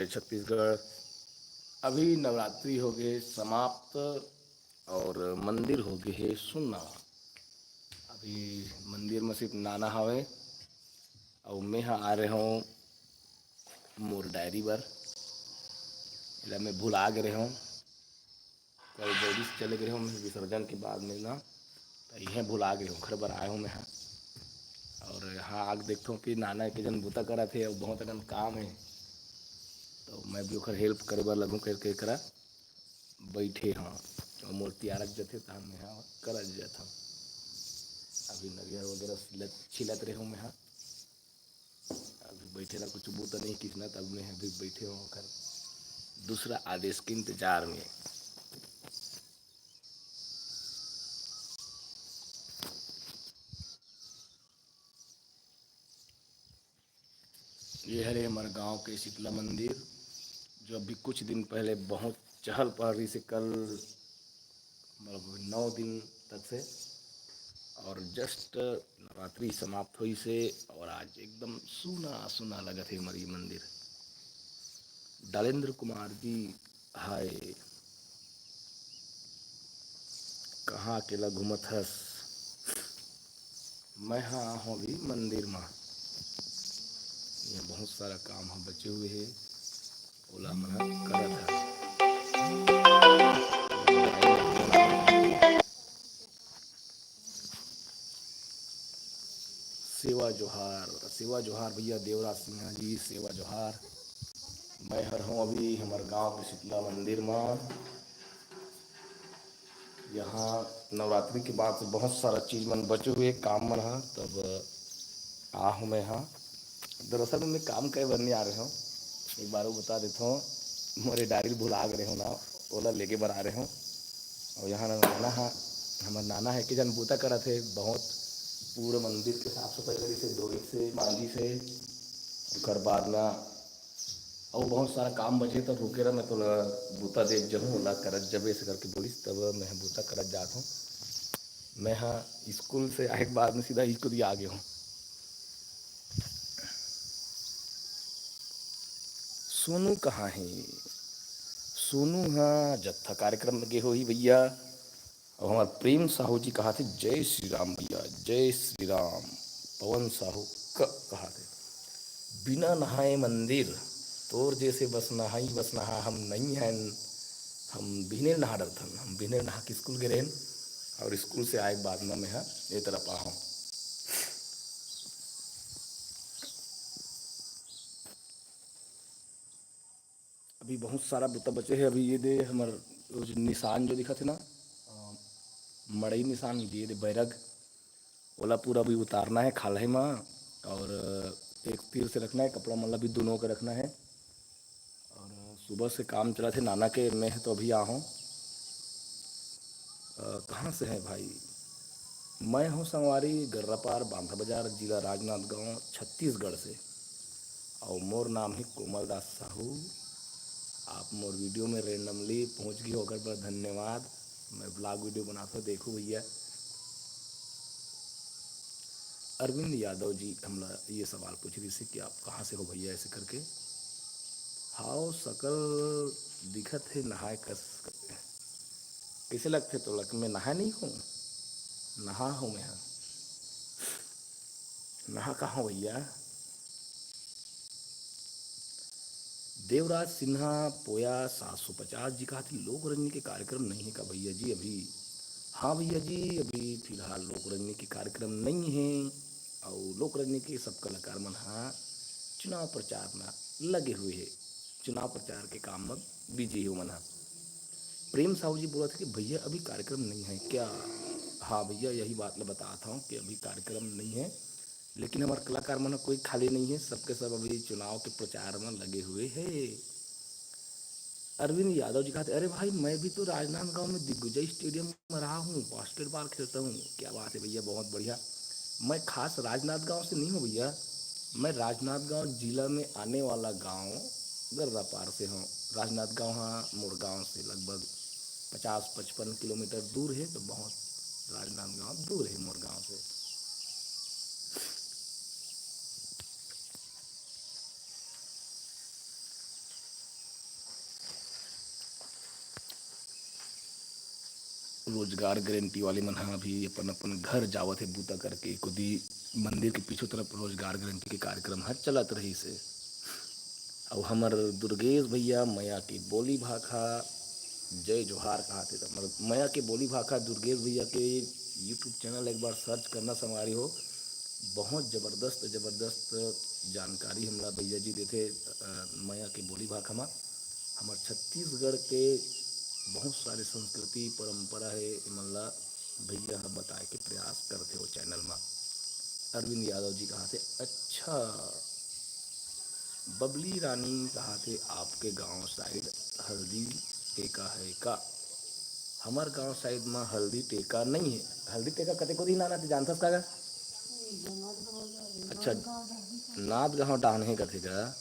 छत्तीसगढ़ अभी नवरात्रि हो गए समाप्त और मंदिर हो गए है सुन्ना। अभी मंदिर में सिर्फ नाना हवे और मैं हाँ आ रहे हूँ मोर डायरी बर। इला मैं भुला गए हूँ, कल जल्दी से चले गए हूँ मैं विसर्जन के बाद में ना, तो यह भुला गए हूँ घर पर आए हूँ मैं हाँ। और यहाँ आग देखता हूँ कि नाना के जन बूता करा थे और बहुत अगन काम है, तो मैं भी ओकर हेल्प करे बर लगूँ करके करा बैठे हाँ। और मूर्ति आरक जथे तो हम यहाँ कर जाता हूँ। अभी नरियर वगैरह छिलत रहे हूँ मैं हाँ। अभी बैठे ला कुछ बूता नहीं किसना, तब मैं अभी बैठे हूँ कर दूसरा आदेश के इंतजार में। ये है हमारे गांव के शीतला मंदिर, जो अभी कुछ दिन पहले बहुत चहल पहल से कल मतलब 9 दिन तक से, और जस्ट नवरात्रि समाप्त हुई से और आज एकदम सुना सुना लगा थे हमारी मंदिर। डालेंद्र कुमार जी हाय, कहाँ अकेला घूमत हस। मैं हाँ हूँ अभी मंदिर में। ये बहुत सारा काम हम बचे हुए है, ओला मना करत है। सेवा जोहार, सेवा जोहार भैया देवराज सिन्हा जी, सेवा जोहार। मैं हर हूँ अभी हमारे गांव के शीतला मंदिर में। यहाँ नवरात्रि के बाद से बहुत सारा चीज मन बचे हुए काम मन हा, तब आ हूँ मैं यहाँ। दरअसल मैं काम कई बार नहीं आ रहे हूँ, एक बार वो बता देता हूँ। मेरे डायरी भुला गए हूँ ना, ओला लेके बर आ रहे हूँ। और यहाँ नाना है, हमारे नाना है कि जन बूता करा थे बहुत, पूरे मंदिर के साफ सफाई करी से धोई से मांझी से। ओकर बाद ना और बहुत सारा काम बचे तो रुके रहा, मैं तो बूता देख जब ला करत जब ऐसे करके बोलिस, तब मैं बूता करत जाता हूँ। मैं हाँ स्कूल से आए के बाद में सीधा स्कूल ही आ गया हूँ। सोनू कहाँ है? सोनू हाँ जत्था कार्यक्रम में गए हो ही भैया। और हमारे प्रेम साहू जी कहा थे जय श्री राम भैया, जय श्री राम। पवन साहू कहा थे बिना नहाए मंदिर, तोर जैसे बस नहाई बस नहा हम नहीं हैं। हम बिने नहा डरथन, हम बिने नहा के स्कूल गए रहें। और स्कूल से आए के बाद में मैं ये तरफ आ हूँ। अभी बहुत सारा बुता बचे है। अभी ये दे हमार निशान जो दिखा थे ना, मड़ई निशान ये दे बैरग, ओला पूरा भी उतारना है खाल में। और एक तीर से रखना है, कपड़ा मतलब भी दोनों का रखना है। और सुबह से काम चला थे नाना के, मैं तो अभी आ हूँ। कहाँ से है भाई? मैं हूँ संगवारी गर्रापार बांधा बाजार, जिला राजनांदगांव, छत्तीसगढ़ से। और मोर नाम है कोमल दास साहू। आप मोर वीडियो में रेंडमली पहुँच गई होकर पर धन्यवाद। मैं ब्लॉग वीडियो बनाता हूँ, देखो भैया। अरविंद यादव जी हमला ये सवाल पूछ रही थी कि आप कहाँ से हो भैया, ऐसे करके। हाओ सकल दिखत है नहाए कस, कैसे लगते तो लग मैं नहा नहीं हूँ, नहा हूँ मैं। नहा कहाँ हूँ भैया? देवराज सिन्हा पोया 750 जी कहा थी लोक रंजनी के कार्यक्रम नहीं है का भैया जी अभी? हाँ भैया जी, अभी फिलहाल लोक रंजनी के कार्यक्रम नहीं है। और लोक रंजनी के सब कलाकार मन हाँ चुनाव प्रचार में लगे हुए है, चुनाव प्रचार के काम में बिजी हो मना। प्रेम साहू जी बोला था कि भैया अभी कार्यक्रम नहीं है क्या? हाँ भैया यही बात मैं बताता हूँ कि अभी कार्यक्रम नहीं है, लेकिन हमारे कलाकार मन कोई खाली नहीं है, सबके सब अभी चुनाव के प्रचार में लगे हुए हैं। अरविंद यादव जी कहते अरे भाई मैं भी तो राजनांदगांव में दिग्विजय स्टेडियम में रहा हूँ, बास्केटबॉल खेलता हूँ। क्या बात है भैया, बहुत बढ़िया। मैं खास राजनांदगांव से नहीं हूँ भैया, मैं राजनांदगांव जिला में आने वाला गांव गर्रापार से हूँ। राजनांदगांव हाँ मोर गाँव से लगभग 50-55 किलोमीटर दूर है, तो बहुत राजनांदगांव दूर है मोर गाँव से। रोजगार गारंटी वाले मन ह अभी अपन अपन घर जावत है बूता करके, खुदी मंदिर के पीछू तरफ रोजगार गारंटी के कार्यक्रम ह चलत रही से। और हमर दुर्गेश भैया मया की बोली भाखा जय जोहार कहा थे, मया के बोली भाखा दुर्गेश भैया के यूट्यूब चैनल एक बार सर्च करना संगवारी हो। बहुत ज़बरदस्त ज़बरदस्त जानकारी हमला भैया जी देते मया के बोली भाखा में। हमार छत्तीसगढ़ के बहुत सारे संस्कृति परंपरा है इमला भैया बताए के प्रयास करते हो चैनल में। अरविंद यादव जी कहा थे अच्छा बबली रानी कहा थे आपके गांव साइड हल्दी टेका है का? हमार गांव साइड में हल्दी टेका नहीं है। हल्दी टेका कते को दिन आना जानता का? अच्छा नाद गाँव डाहन है कथे का?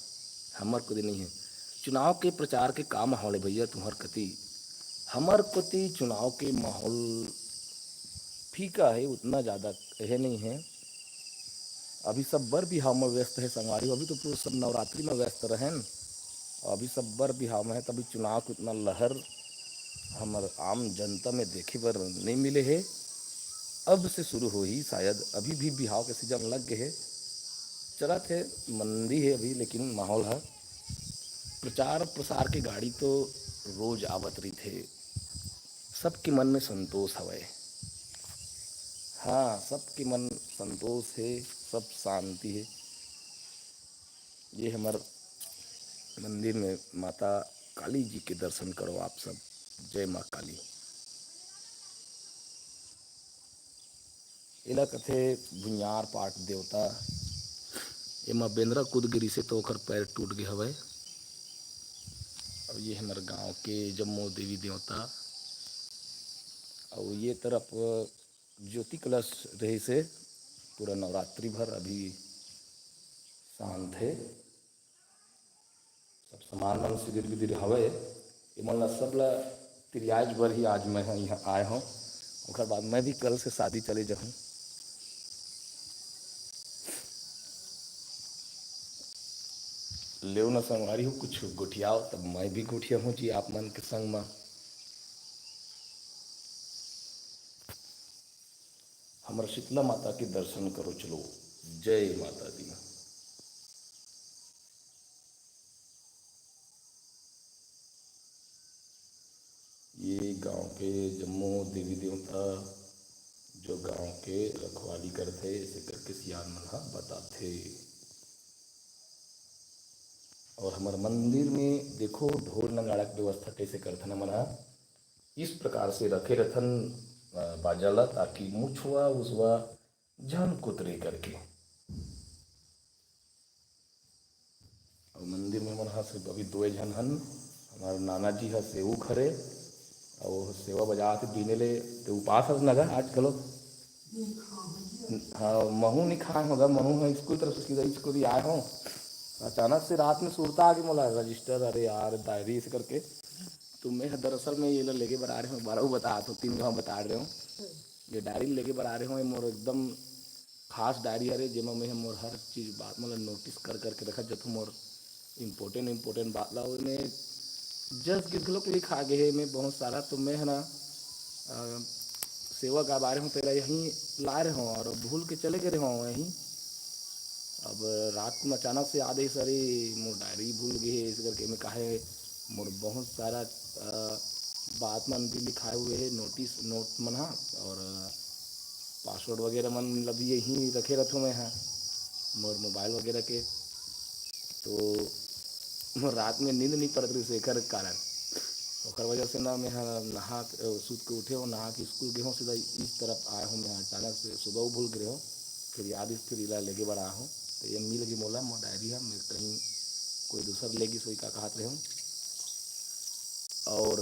हमार को नहीं है। चुनाव के प्रचार के का माहौल है भैया तुम्हार कति? हमार कति चुनाव के माहौल फीका है, उतना ज़्यादा है नहीं है। अभी सब बर बिहाव में व्यस्त है संगवारी, अभी तो पूरे सब नवरात्रि में व्यस्त रहें, अभी सब बर बिहाव में है। तभी चुनाव को इतना लहर हमार आम जनता में देखे बर नहीं मिले है। अब से शुरू हो ही शायद, अभी भी बिहाव के सीजन लग गए है, चला थे मंदी है अभी, लेकिन माहौल है। प्रचार प्रसार की गाड़ी तो रोज आवत रही थे, सबके मन में संतोष हवे। हाँ सबके मन संतोष है, सब शांति है। ये हमार मंदिर में माता काली जी के दर्शन करो आप सब। जय माँ काली। इला कथे भुंयार पाठ देवता एमा बेंद्रा कूद गिरी से तो ओकर पैर टूट गए हवे। और ये हमारे गांव के जम्मो देवी देवता। और ये तरफ ज्योति कलश रहे से पूरा नवरात्रि भर अभी शांत है। सब सामान मन सिदिर बिदिर हवे। इमन ला सब ला तिरियाज भर ही आज मैं यहाँ आए हूँ। उसके बाद मैं भी कल से शादी चले जाऊँ। ले न संगवारी हो कुछ गुठियाओ, तब मैं भी गुठिया हूँ जी आप मन के संग में। हमारे शीतला माता के दर्शन करो चलो। जय माता दी। ये गांव के जम्मो देवी देवता जो गांव के रखवाली करते ऐसे करके सियान मन बताते। और हमारे मंदिर में देखो ढोल नगाड़ा की व्यवस्था कैसे करथन मना, इस प्रकार से रखे रथन बाजाला, ताकि मुछुआ उसवा झन कुतरे करके। और मंदिर में मन सिर्फ अभी दो झन हन। हमारे नाना जी है सेऊ खरे और सेवा बजाते बीने ले तो उपास हस नगा आज कलो। हाँ महू नहीं खाए होगा, महू है स्कूल तरफ से सीधा स्कूल आए हूँ। अचानक से रात में सुरता आगे मोला रजिस्टर, अरे यार डायरी ऐसे करके। तो मैं दरअसल में ये लेके बना रहे हूँ, बारह बता तो 3 बता रहे हूँ। ये डायरी लेके बना रहे हूँ, मोर एकदम खास डायरी अरे जेमा मैं मोर हर चीज़ बात मतलब नोटिस कर करके रखा जब मोर इम्पोर्टेंट बात ला उन्हें जस्ट गिर के लिखा गए है मैं बहुत सारा। तो मैं है ना सेवा का बारे में तेरा यहीं ला रहे हूँ और भूल के चले गए हूँ यहीं। अब रात को अचानक से याद है सर मोर डायरी भूल गए है, इस करके मैं काहे मोर बहुत सारा बात मन भी लिखाए हुए है, नोटिस नोट मन हाँ। और पासवर्ड वगैरह मन मतलब यहीं रखे रहता हूँ मैं हाँ मोर मोबाइल वगैरह के। तो मोर रात में नींद नहीं पड़त रही शेखर कारण, और वजह से ना मैं नहा सूत के उठे हो, नहा के स्कूल गए हूँ, सीधा इस तरफ आया हूँ मैं। अचानक से सुबह भूल गए हो, फिर याद फिर इला लेके बढ़ा हूँ। तो ये मिल गई मोला मोर डायरी है, मैं कहीं कोई दूसर लेगी सोई का कहत रहे हूँ। और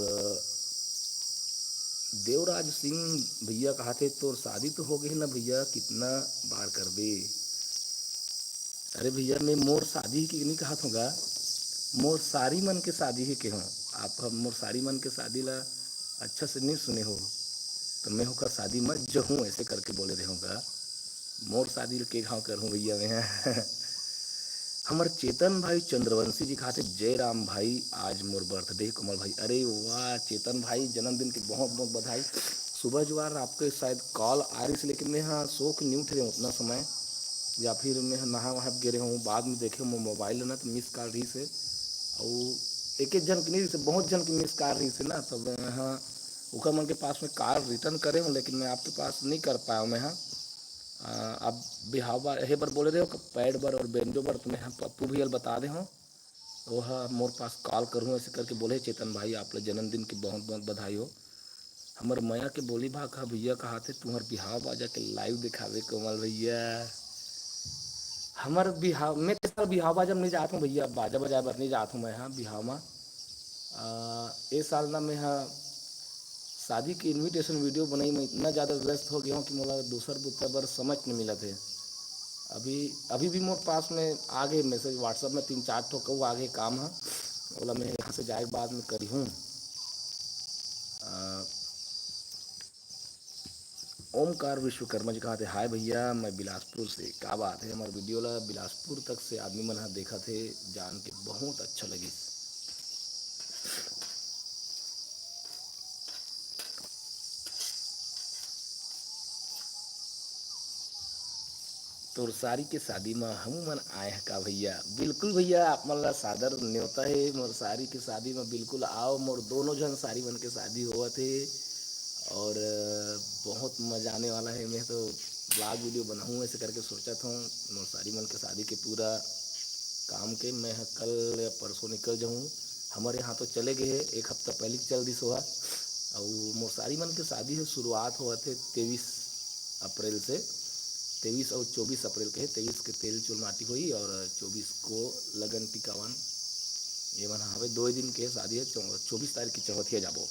देवराज सिंह भैया कहते तो शादी तो हो गई ना भैया, कितना बार कर दे। अरे भैया मैं मोर शादी की नहीं कहत होगा, मोर सारी मन के शादी ही के हूँ। आप मोर सारी मन के शादी ला अच्छा से नहीं सुने हो, तो मैं होकर शादी मत जो हूँ ऐसे करके बोले रहे होगा। मोर शादी के घाव कर हूँ भैया मैं। हमारे चेतन भाई चंद्रवंशी जी खाते जय राम भाई आज मोर बर्थडे कमल भाई। अरे वाह चेतन भाई जन्मदिन की बहुत बहुत बधाई। सुबह जो यार आपके शायद कॉल आ रही थी, लेकिन मैं हाँ सो के नहीं उठ रहे हूँ उतना समय, या फिर मैं नहा वहा गिरे हूँ, बाद में देखे मैं मोबाइल ना तो मिस कॉल रही से, और एक एक जन की नहीं से बहुत जन की मिस कॉल रही से ना, तब मैं हाँ उका मन के पास में कार रिटर्न करे हूँ, लेकिन मैं आपके पास नहीं कर पाया हूँ मैं हाँ। अब बिहाव बार हे बर बोले रहे हो कि पैड बर और बेंजो बर तुम्हें हाँ पप्पू भैया बता दे हो, वो हाँ मोर पास कॉल करूँ ऐसे करके बोले चेतन भाई आप लोग जन्मदिन की बहुत बहुत बधाई हो। हमर मैया के बोली भा कहा भैया कहा थे तुम्हार बिहाव बाजा के लाइव दिखावे कोमल भैया। हमार बिहाव मैं तो सर बिहाव बाजा में नहीं जाता हूँ भैया, बाजा बजाए बर नहीं जाता हूँ मैं हाँ बिहाव में। ए साल ना मैं हाँ शादी की इनविटेशन वीडियो बनाई, मैं इतना ज़्यादा व्यस्त हो गया हूँ कि मोला दूसर बुत्ता बर समझ नहीं मिला थे। अभी अभी भी मोर पास में आगे मैसेज व्हाट्सअप में 3 4 ठो कहूँ आगे काम है, बोला मैं यहाँ से जाए के बाद में करी हूँ। ओमकार विश्वकर्मा जी कहा थे हाय भैया मैं बिलासपुर से, क्या बात है हमारे वीडियो ला बिलासपुर तक से आदमी मन हा देखा थे, जान के बहुत अच्छा लगी। तोरसारी के शादी में हम मन आए हैं का भैया, बिल्कुल भैया आप मन ला सादर न्योता है मोर सारी के शादी में, बिल्कुल आओ मोर दोनों जन सारी बन के शादी हुआ थे, और बहुत मजा आने वाला है। मैं तो ब्लॉग वीडियो बनाऊँ ऐसे करके सोचा था, मोर सारी मन के शादी के पूरा काम के मैं कल या परसों निकल जाऊँ। हमारे यहाँ तो चले गए हैं, एक हफ्ता पहले चल दी सोहा, और मोर सारी मन के शादी है शुरुआत हुआ थे 23 अप्रैल से, 23 और 24 अप्रैल के है, 23 के तेल चूल माटी हुई और 24 को लगन टिकावन, ये मन हवे 2 दिन के शादी है, 24 तारीख की चौथिया जाबो।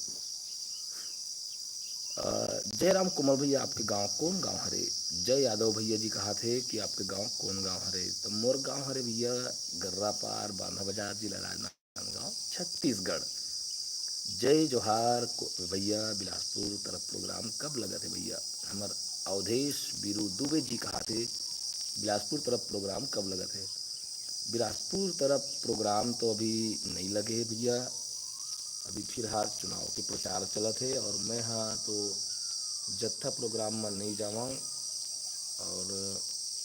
जयराम कुमार भैया आपके गांव कौन गांव हरे? जय यादव भैया जी कहा थे कि आपके गांव कौन गांव हरे? तो मोर गांव हरे भैया गर्रा पार बांधा बाजार जिला राजनांदगांव छत्तीसगढ़। जय जोहार भैया, बिलासपुर तरफ प्रोग्राम कब लगा थे भैया? हमार अवधेश बीरू दुबे जी कहा थे बिलासपुर तरफ प्रोग्राम कब लगा थे? बिलासपुर तरफ प्रोग्राम तो अभी नहीं लगे भैया, अभी फिलहाल चुनाव के प्रचार चला थे, और मैं हाँ तो जत्था प्रोग्राम में नहीं जावा, और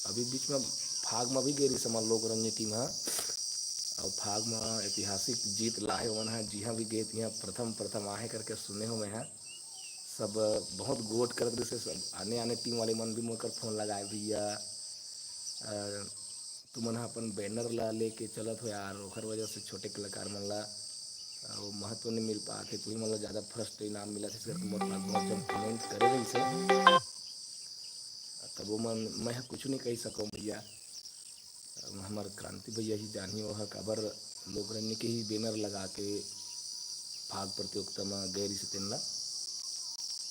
अभी बीच में फाग में भी गेरी समझ लोग रणनीति में, और फाग में ऐतिहासिक जीत लाहे वन है, जी हाँ भी गए थे प्रथम प्रथम आहे करके सुने हो मैं हाँ, सब बहुत गोट कर जैसे सब आने आने टीम वाले मन भी मोकर फोन लगाए भैया तुमन अपन बैनर ला लेके चलत हो यार, ओखर वजह से छोटे कलाकार मन ला वो महत्व नहीं मिल पाते, तुम्हें मतलब ज़्यादा फर्स्ट इनाम मिला थे इसलिए मोर पास बहुत जब कमेंट करे रही से, तब वो मैं कुछ नहीं कह सकूँ भैया। हमारे क्रांति भैया ही जानी वह काबर लोग रहने के ही बैनर लगा के भाग प्रतियोगिता में गैरी से तेनला,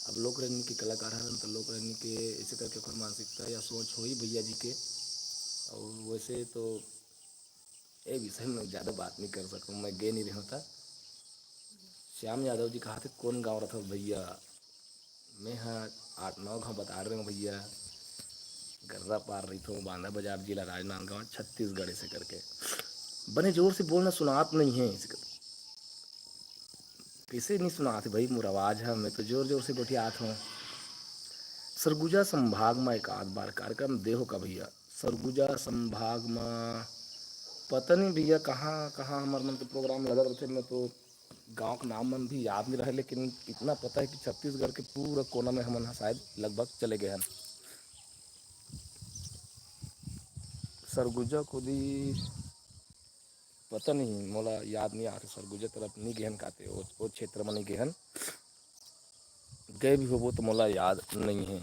अब लोग रहने के कलाकार हैं तो लोग रहने के ऐसे करके ओकर मानसिकता या सोच हो ही भैया जी के, और वैसे तो ये विषय में ज़्यादा बात नहीं कर सकूँ, मैं गे नहीं रहा था। श्याम यादव जी कहा थे कौन गाँव रहा था भैया? मैं हाँ 8 9 गाँव बता रहे हूँ भैया, गर्रा पार रही थी बांधा बाजार जिला राजनांदगांव छत्तीसगढ़ ऐसे करके। बने जोर से बोलना सुनात नहीं है इसे, कैसे नहीं सुनाते भाई, मोर आवाज़ है मैं तो जोर जोर से बतियात हूँ। सरगुजा संभाग में एक आध बार कार्यक्रम देहो का भैया? सरगुजा संभाग में पता नहीं भैया कहाँ कहाँ हमारे मन के प्रोग्राम लगा रहते, मैं तो गांव का नाम मन भी याद नहीं रहे, लेकिन इतना पता है कि छत्तीसगढ़ के पूरा कोना में हम शायद लगभग चले गए हैं। सरगुजा को भी पता नहीं मोला याद नहीं आ रहा, सरगुजा तरफ नहीं गहन खाते वो क्षेत्र में नहीं गहन गए भी हो वो तो मोला याद नहीं है।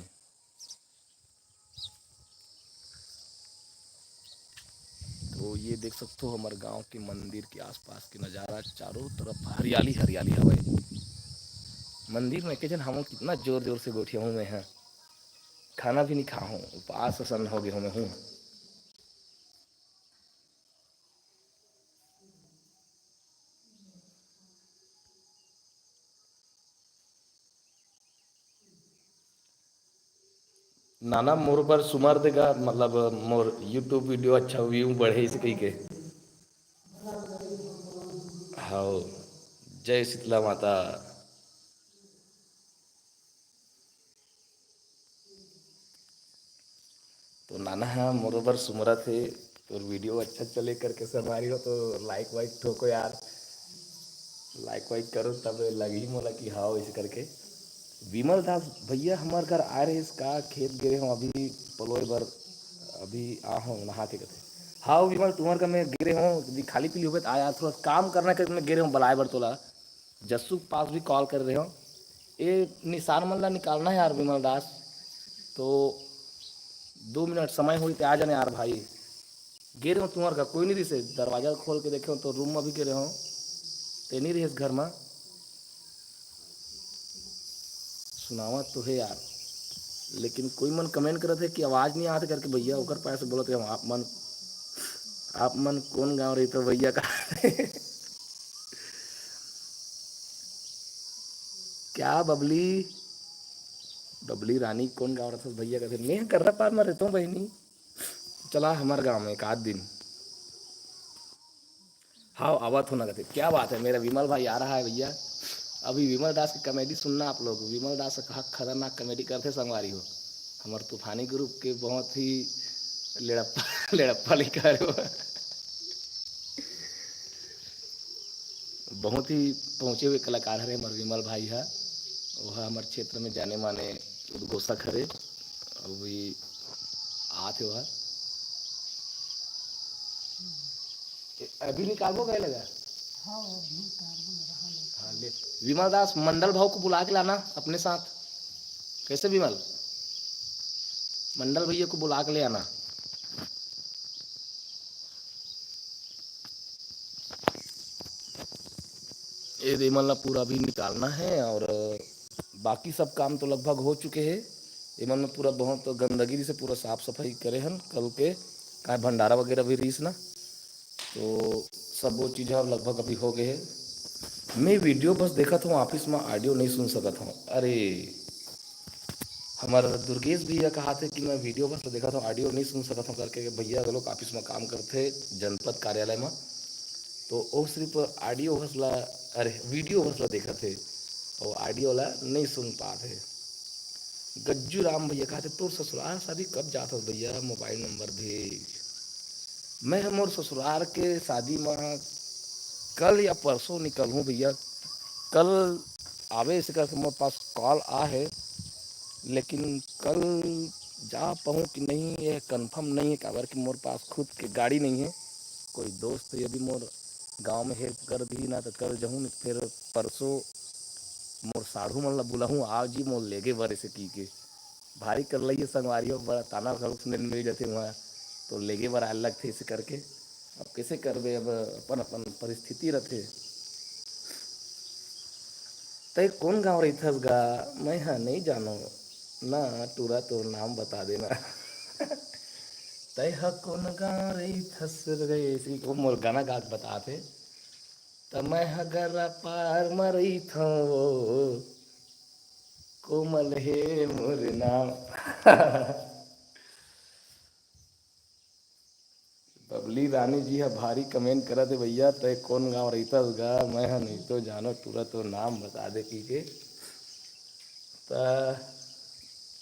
तो ये देख सकते हो हमारे गांव के मंदिर के आसपास के नज़ारा, चारों तरफ हरियाली हरियाली हवे। मंदिर में के जन हम कितना जोर जोर से बैठे हूँ मैं, हाँ खाना भी नहीं खा हूँ, उपवास सन हो गए हूँ मैं हूँ। नाना मोर पर सुमर देगा मतलब मोर यूट्यूब वीडियो अच्छा व्यू बढ़े इसे कही के। हाँ जय शीतला माता। नाना है मोरोबर सुमरत है। तो वीडियो अच्छा चले करके हमारी हो तो लाइक वाइक ठोको यार, लाइक वाइक करो तब लगी मोला कि हाँ ऐसे करके। विमल दास भैया हमारे घर आ रहे इसका खेत गिरे हूँ अभी पलोए बर, अभी आ हूँ नहा के कहते। हाँ विमल तुम्हारे का मैं गिरे हूँ यदि खाली पीली हो तो आया थोड़ा काम करना कर मैं गिरे हूँ बलाए बर तोला। जस्सू के पास भी कॉल कर रहे हो, ये निशान मल्ला निकालना है यार विमल दास। तो 2 मिनट समय हुई तो आ जाने यार भाई। गिरे हूँ तुम्हारे का कोई नहीं रही से, दरवाजा खोल के देखे हो तो रूम में भी गिरे हूँ, ते नहीं रही इस घर में। सुनावा तो है यार, लेकिन कोई मन कमेंट करे थे कि आवाज़ नहीं आते करके भैया ओकर पास बोलते थे हम आप मन कौन गाँव रही तो भैया का क्या बबली बबली रानी कौन गाँव रहा था भैया कहते मैं कर रहा पार में रहता हूँ बहनी, चला हमारे गाँव में एक आध दिन। हाँ आवत होना कहते क्या बात है, मेरा विमल भाई आ रहा है भैया। अभी विमल दास की कॉमेडी सुनना आप लोग, विमल दास का खतरनाक कॉमेडी करते संगवारी हो। हमारे तूफानी ग्रुप के बहुत ही लेड़प्पा लेड़प्पा लिखा है वो। बहुत ही पहुँचे हुए कलाकार है हमारे विमल भाई है। वह हमारे क्षेत्र में जाने माने उद्घोषक हरे, अभी आते वह अभी निकालबो गए लगा। हाँ ले विमल दास मंडल भाव को बुला के लाना अपने साथ। कैसे विमल, मंडल भैया को बुला के ले आना। ये विमल ना पूरा भी निकालना है और बाकी सब काम तो लगभग हो चुके हैं। विमल में पूरा बहुत गंदगी से पूरा साफ सफाई करे हन कल के का भंडारा वगैरह भी रीस ना, तो सब वो चीज़ लगभग अभी हो गए है। मैं वीडियो बस देखा था ऑफिस में, ऑडियो नहीं सुन सकता हूँ। अरे हमारा दुर्गेश भैया कहा थे कि मैं वीडियो बस देखा था ऑडियो नहीं सुन सकता हूँ करके, भैया लोग ऑफिस में काम करते जनपद कार्यालय में, तो वो सिर्फ ऑडियो हंसला, अरे वीडियो हंसला देखा थे और ऑडियो ला नहीं सुन पाते। गज्जू राम भैया कहते तोर ससुराल शादी कब जाता हो भैया, मोबाइल नंबर भेज। मैं मोर ससुराल के शादी में कल या परसों निकल हूँ भैया। कल आवे इस करके मेरे पास कॉल आ है, लेकिन कल जा पाऊँ कि नहीं ये कंफर्म नहीं है, काबर कि मोर पास खुद की गाड़ी नहीं है। कोई दोस्त यदि मोर गांव में हेल्प कर दी ना तो कल जाऊँ, नहीं फिर परसों मोर साढ़ू मन ला बुलाऊँ आओ जी मोर लेगे बर से की के भारी कर लिये संगवारी हो बड़ा ताना घर सुनने मिल जाते वहाँ, तो लेगे बर अलग थे इसे करके। अब कैसे करबे, अब अपन अपन परिस्थिति रहते। तय कौन गाँव रही थस गा, मैं हाँ नहीं जानो ना, टूरा तो नाम बता देना तय हा कौन गाँव रही थस रे, इसी को मोर गाना गा के बताते। त मैं हगरा पार मरई था वो कोमल हे मोर नाम बबली रानी जी है भारी कमेंट करा थे भैया, तय कौन गाँव रहता गा, मैं हाँ नहीं तो जानो तुरा तो नाम बता दे की के। त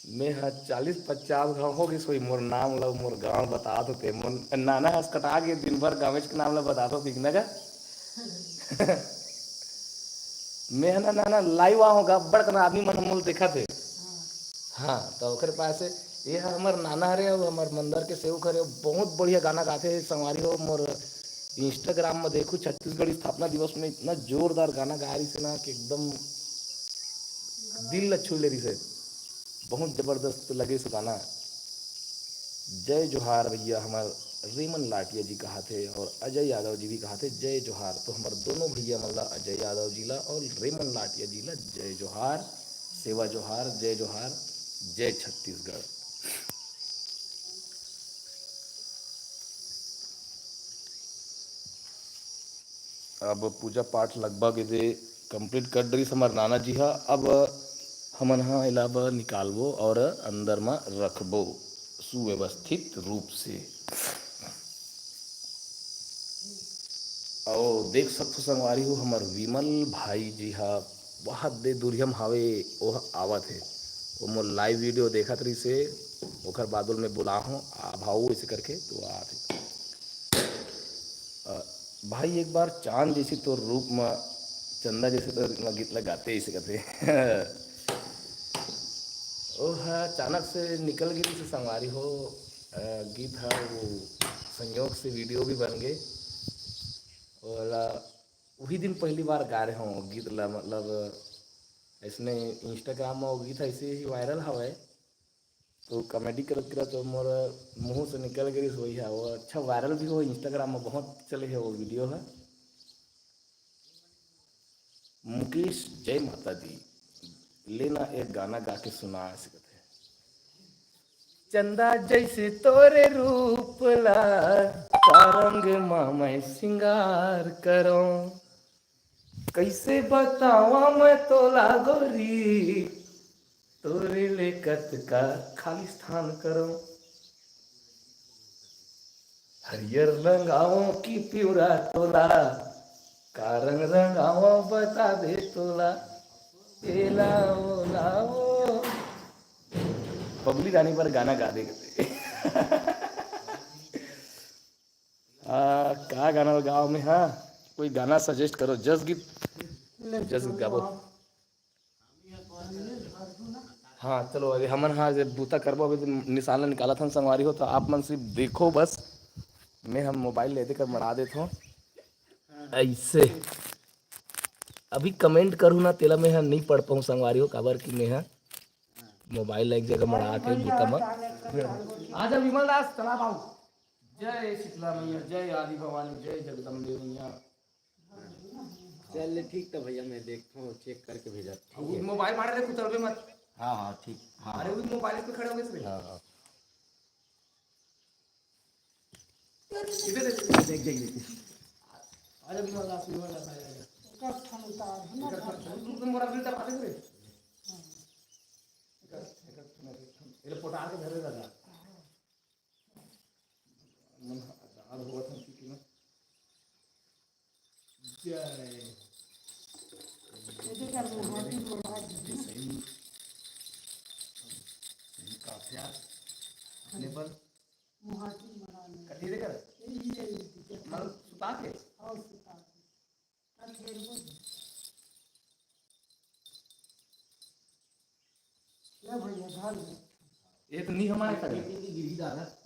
मैं हाँ 40-50 गाँव हो गई सोई मोर नाम लो मोर गाँव बता दो ते मोर नाना हंस कटा के दिन भर गाँव के नाम ला बता दो ठीक ना गा मैं है ना ना लाइव होगा बड़ कना आदमी मन मोल देखा थे। हाँ तो ओकर पास ये है हमार नाना हरे और हमार मंदिर के सेवक हरे, बहुत बढ़िया गाना गाते हैं संगवारी हो। मोर इंस्टाग्राम में देखो छत्तीसगढ़ स्थापना दिवस में इतना जोरदार गाना गा रही से ना कि एकदम दिल ला छू ले रही से, बहुत जबरदस्त लगे से गाना। जय जोहार भैया, हमार रेमन लाटिया जी कहा थे और अजय यादव जी भी कहा थे जय जोहार, तो हमारे दोनों भैया मतलब अजय यादव जी ला और रेमन लाटिया जी ला जय जोहार, सेवा जोहार, जय जोहार, जय छत्तीसगढ़। अब पूजा पाठ लगभग इसे कंप्लीट कर दी हमार नाना जी हा। अब हमन हा इलाब निकालबो और अंदर में रखबो सुव्यवस्थित रूप से। और देख सकते संगवारी हो हमार विमल भाई जी हा बहुत दे दूरियम हावे, वह आवत है। वो मोर लाइव वीडियो देखत रही से ओकर बाद में बुला हूँ आ भाऊ ऐसे करके तो आ भाई एक बार चांद जैसी तो रूप में चंदा जैसे तो गीत लगाते ऐसे करते ओ है अचानक से निकल गई से संगवारी हो गीत है वो संयोग से वीडियो भी बन गए और वही दिन पहली बार गा रहे हों गीत ला मतलब ऐसने इंस्टाग्राम में वो गीत ऐसे ही वायरल हवे तो कॉमेडी करत करत तो मोर मुंह से निकल गई वही है वो अच्छा वायरल भी हो इंस्टाग्राम में बहुत चले है वो वीडियो है। मुकेश जय माता दी लेना एक गाना गा के सुना सकते हैं। चंदा जैसे तोरे रूप ला रंग मैं सिंगार करो कैसे बतावा मैं तोला गोरी तोरे लेकत का खाली स्थान करो हरियर रंगाओ की प्यूरा तोला का रंग रंगाओ बता दे तोला लाओ लाओ बबली रानी पर गाना गा दे क्या गाना गाओ में हाँ कोई गाना सजेस्ट करो जस गीत गाबो हाँ चलो अरे हमन हाँ जब बूता करबो अभी तो निशाना निकाला था संगवारी हो तो आप मन सिर्फ देखो बस मैं हम मोबाइल ले देकर मरा देता हूँ ऐसे अभी कमेंट करूँ ना तेला मैं नहीं पढ़ पाऊँ संगवारी हो काबर की मैं मोबाइल एक जगह मरा के बूता में आज विमल दास चला बाबू जय शीतला मैया जय आदि भवानी जय जगदम्बे मैया चल ठीक तो भैया मैं देखता हूँ चेक करके भेजा ठीक है मोबाइल मारे देखो उतर मत हाँ हाँ ठीक हाँ अरे वो मोबाइल पे खड़े हो गए हाँ हाँ इधर देख देख देख अरे विमल दास आएगा कब थान उतार तुम मोरा बिल तक आते रे ये पोटार के धरे लगा मन आधार हुआ था कि ना जय ये कर दो हाथी बोला सही काफी अपने पर मुहाती बनाने कटी दे कर मतलब सुता के और सुता ये तो नहीं हमारे करे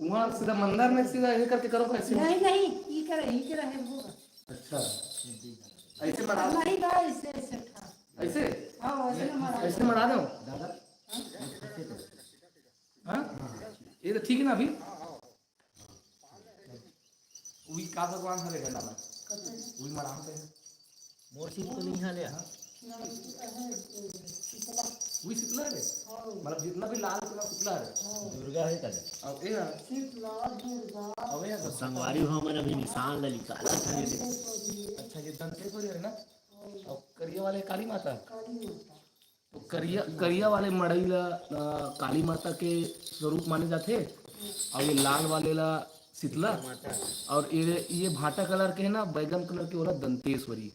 वहाँ सीधा मंदिर में सीधा ये करके करो कैसे नहीं नहीं ये करे होगा अच्छा ऐसे बढ़ा नहीं गाइस ऐसे हां ऐसे बढ़ा दो दादा हाँ ये तो ठीक है ना अभी वही का भगवान हरे घंटा में वही मरा पे मोर सीट तो नहीं हाले वही शीतला है मतलब जितना भी लाल कलर शीतला है दुर्गा है कल अब ये शीतला दुर्गा अब ये संगवारी हो मैंने अभी निशान ले निकाला था अच्छा ये दंते पर है ना और करिया वाले काली माता तो करिया वाले मड़ई ला काली माता के स्वरूप माने जाते और ये लाल वाले ला शीतला और ये भाटा कलर के है ना बैगन कलर के वाला दंतेश्वरी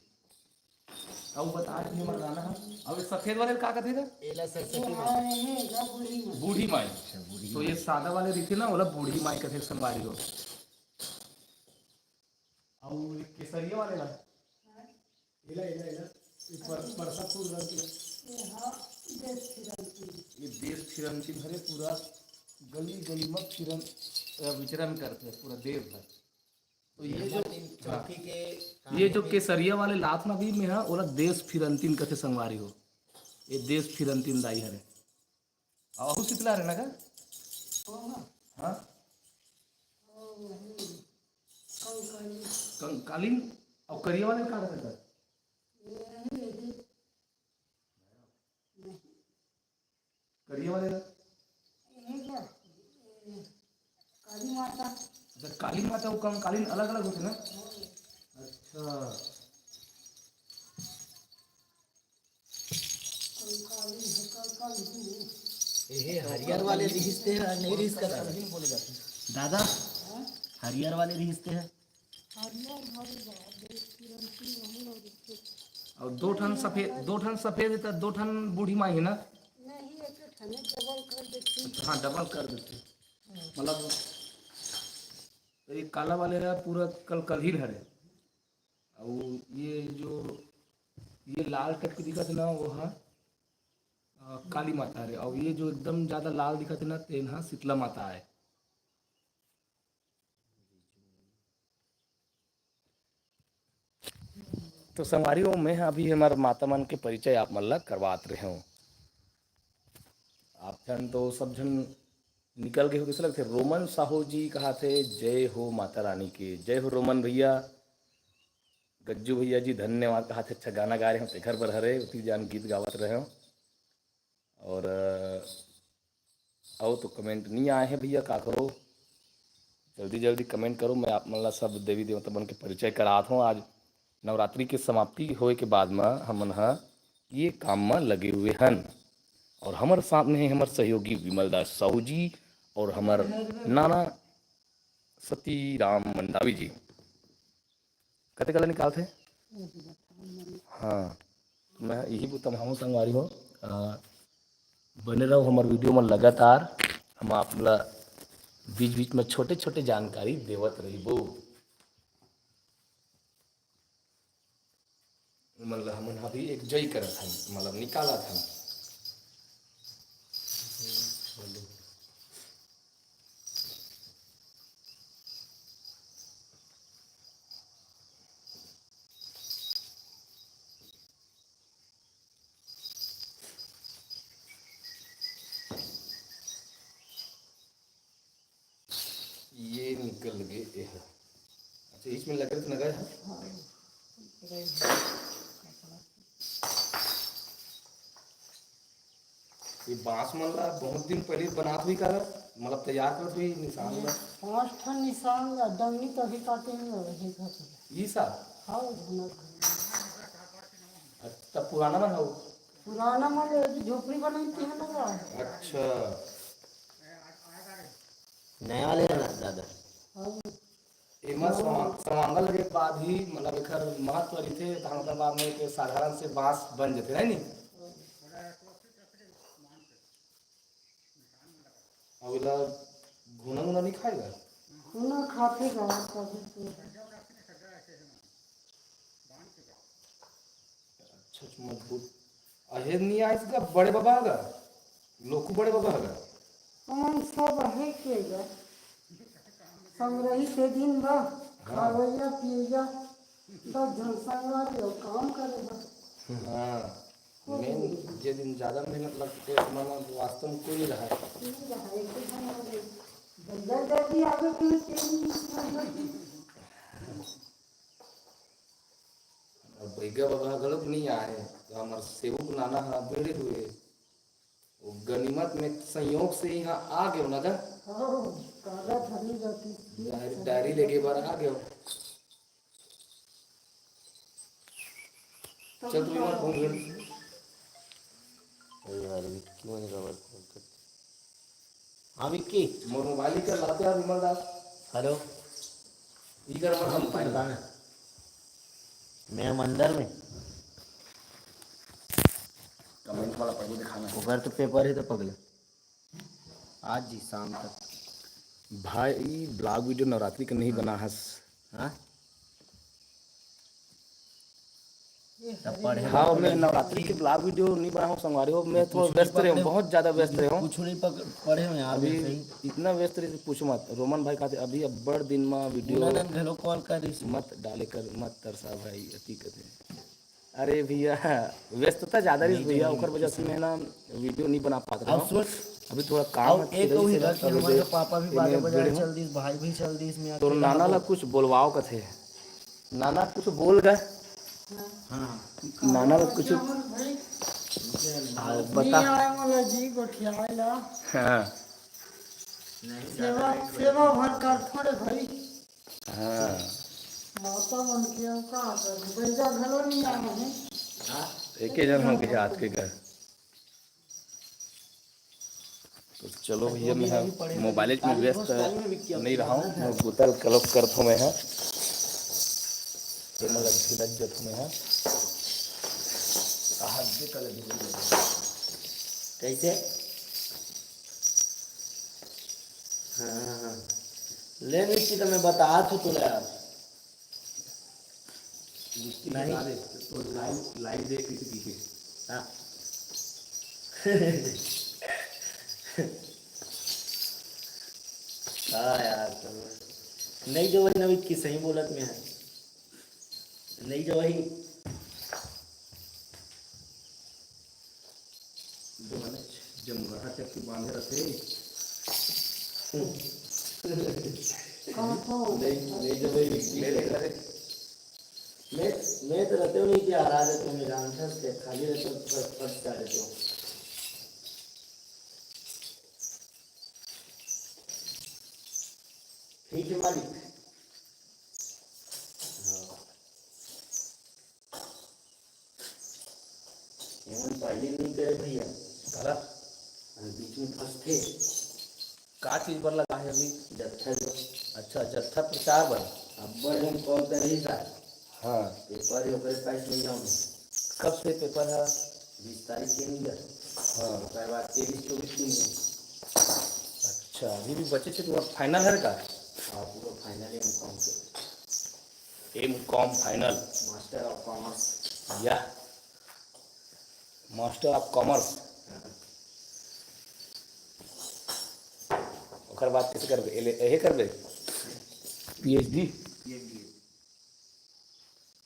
अब बता नहीं मरदाना है अब सफेद वाले का कहते थे एला सरस्वती बूढ़ी माई तो ये सादा वाले रीते ना बोला बूढ़ी माई कहते संभारी हो और केसरिया वाले ना इला इला इला परसा फूल रंग ये देश फिरंती भरे पूरा गली गली में फिरन विचरण करते हैं पूरा देव भर तो ये जो चौकी के ये जो केसरिया वाले लात ना भी में है ओला देश फिरंतीन कथे संगवारी हो ये देश फिरंतीन दाई हरे आहु शीतला रे ना का हां कंकालीन और करिया वाले का कहता है करिया वाले काली माता अच्छा काली माता वो कंकालीन अलग अलग होते ना अच्छा ये हरियर वाले रिश्ते हैं नहीं रिश्ते का नहीं बोले जाते दादा हरियर वाले रिश्ते हैं और दो ठन सफेद है तो दो ठन बूढ़ी माई है ना नहीं एक हाँ डबल कर देते, मतलब ये काला वाले है पूरा कल कल ही हरे, और ये जो ये लाल टक दिखत ना वो है काली माता है, और ये जो एकदम ज्यादा लाल दिखत है ना तेन हा शीतला माता है। तो संगवारी में अभी हमारे माता मन के परिचय आप मन ला करवात रहे हूँ। आप जन तो सब जन निकल गए हो, कैसे लगते रोमन साहू जी कहा थे जय हो माता रानी की जय हो। रोमन भैया, गज्जू भैया जी धन्यवाद कहा थे, अच्छा गाना गा रहे हो, घर पर हरे उसी जान गीत गावत रहे हो। और आओ तो कमेंट नहीं आए हैं भैया, का करो जल्दी जल्दी कमेंट करो। मैं आप मतलब सब देवी देवता बन के परिचय करात हूँ। आज नवरात्रि की समाप्ति होए के बाद में हमन हा ये काम में लगे हुए हन, और हमारे साथ में है हमारे सहयोगी विमल दास साहू जी और हमार नाना सती राम मंडावी जी। कते कला निकाल थे। हाँ तो मैं यही तमाम संगवारी हो, बने रहो हमारे वीडियो में लगातार। हम आप ला बीच बीच में छोटे छोटे जानकारी देवत रहिबो। मतलब हमन अभी एक जय करत हन, मतलब निकालत हन। ये निकल गए ये है। अच्छा इसमें लगे तो लगा है। ये बांस मन ला बहुत दिन पहले बनात हुई का, मतलब तैयार करत हुई निशान ला। 5 ठन निशान ला डंगी तभी काटे में रहे घर। ई सा हाँ धुना तब पुराना मन हो। पुराना माले झोपड़ी बनाई थी ना। अच्छा नया वाले ना दादा। एमा समांगा लगे के बाद ही मतलब एकर महत्व रहिथे, धान के बाद में के साधारण से बांस बन जते है नी। और इला घुना घुना नहीं खाएगा। घुना खाते का कभी तो। अच्छा मजबूत अहेर नहीं आए इसका बड़े बाबा का लोकू बड़े बाबा का कौन सब है के जा संग्रही के दिन बा खावैया पिएगा तो जनसंगा जो काम करेगा। हाँ मेन जे दिन ज़्यादा मेहनत लगते है माना वास्तव में कोई नहीं रहा। जल्दी आगे की और बैगा बाबा गलत नहीं आए तो हमारे सेवक नाना हाँ बेड़े हुए वो गनीमत में संयोग से यहाँ आ गए ना का काला धनी जाती डायरी लेके बार आ गए। चल तू यार फोन कर यार विक्की मैंने कवर कॉल कर। हाँ विक्की मोर मोबाइल कर लाते यार विमल दास। हेलो ई कर मत मोबाइल बताना मैं मंदिर में कमेंट वाला पढ़ो दिखाना उधर तो पेपर है तो पगले आज जी शाम तक भाई ब्लॉग वीडियो नवरात्रि का नहीं बना है। हाँ तब पढ़े हाँ मैं नवरात्रि के ब्लॉग वीडियो नहीं बना हूँ संगवारी हो, मैं थोड़ा व्यस्त रहे हूँ, बहुत ज़्यादा व्यस्त रहे हूँ। कुछ नहीं पढ़े हुए यार अभी सही इतना व्यस्त रहे पूछो मत। रोमन भाई कहते अभी अब बड़ दिन में वीडियो हेलो कॉल कर रही मत डाले कर मत तरसा भाई अति कहते। अरे भैया व्यस्तता ज़्यादा रही भैया, ओकर वजह से मैं ना वीडियो नहीं बना पाता अब हूँ। सुन अभी थोड़ा काम और एक है, ही इधर घर से के ना हमारे तब पापा भी इन्हें बाजा बजा बेड़े हूँ। चल दी भाई भी चल दी इसमें तो अकेला नाना ला हो। कुछ बोलवाओ कथे। नाना कुछ बोल गए। हाँ नाना ला कुछ बता। वाला जी गोठियाला हाँ सेवा सेवा भर कर थोड़े भाई हाँ माता मन के का कर बेजा घरो नहीं आवे हैं। एक ही जन हो गया आज के घर। तो चलो भैया मैं मोबाइल में व्यस्त नहीं रहा हूँ, मैं गुतर क्लब करता हूँ मैं है तो मतलब लज्जत में है कैसे ले निश्चित मैं बता तू तुला यार नहीं तो लाइव लाइव देख रही थी पीछे। हाँ हाँ यार तो नहीं जो वही नवी की सही बोलत में है नहीं जो वही जो मैंने जमघटा चक्की बांधे रखे कहाँ तो नहीं जो भाई ले ले करे। मैं तो रहते हो नहीं कि आराज है तुम्हें जानता है खाली रहते हो फर्स्ट जा रहते हो ठीक है मालिक हेमंत पहले नहीं करे भैया काला बीच में फंसते का चीज पर लगा है अभी? जत्थर अच्छा जत्था प्रचार बन। अब्बर हम कॉल कर रही था हाँ पेपर ओकर पास नहीं जाऊँ कब से पेपर है? 20 तारीख के अंदर हाँ उसके बाद 23-24 दिन में अच्छा अभी भी बचे थे तो फाइनल है का? हाँ पूरा फाइनल एम.कॉम के M.Com final master of commerce या मास्टर ऑफ कॉमर्स। ओकर बाद कैसे करबे? यही करबे पीएचडी?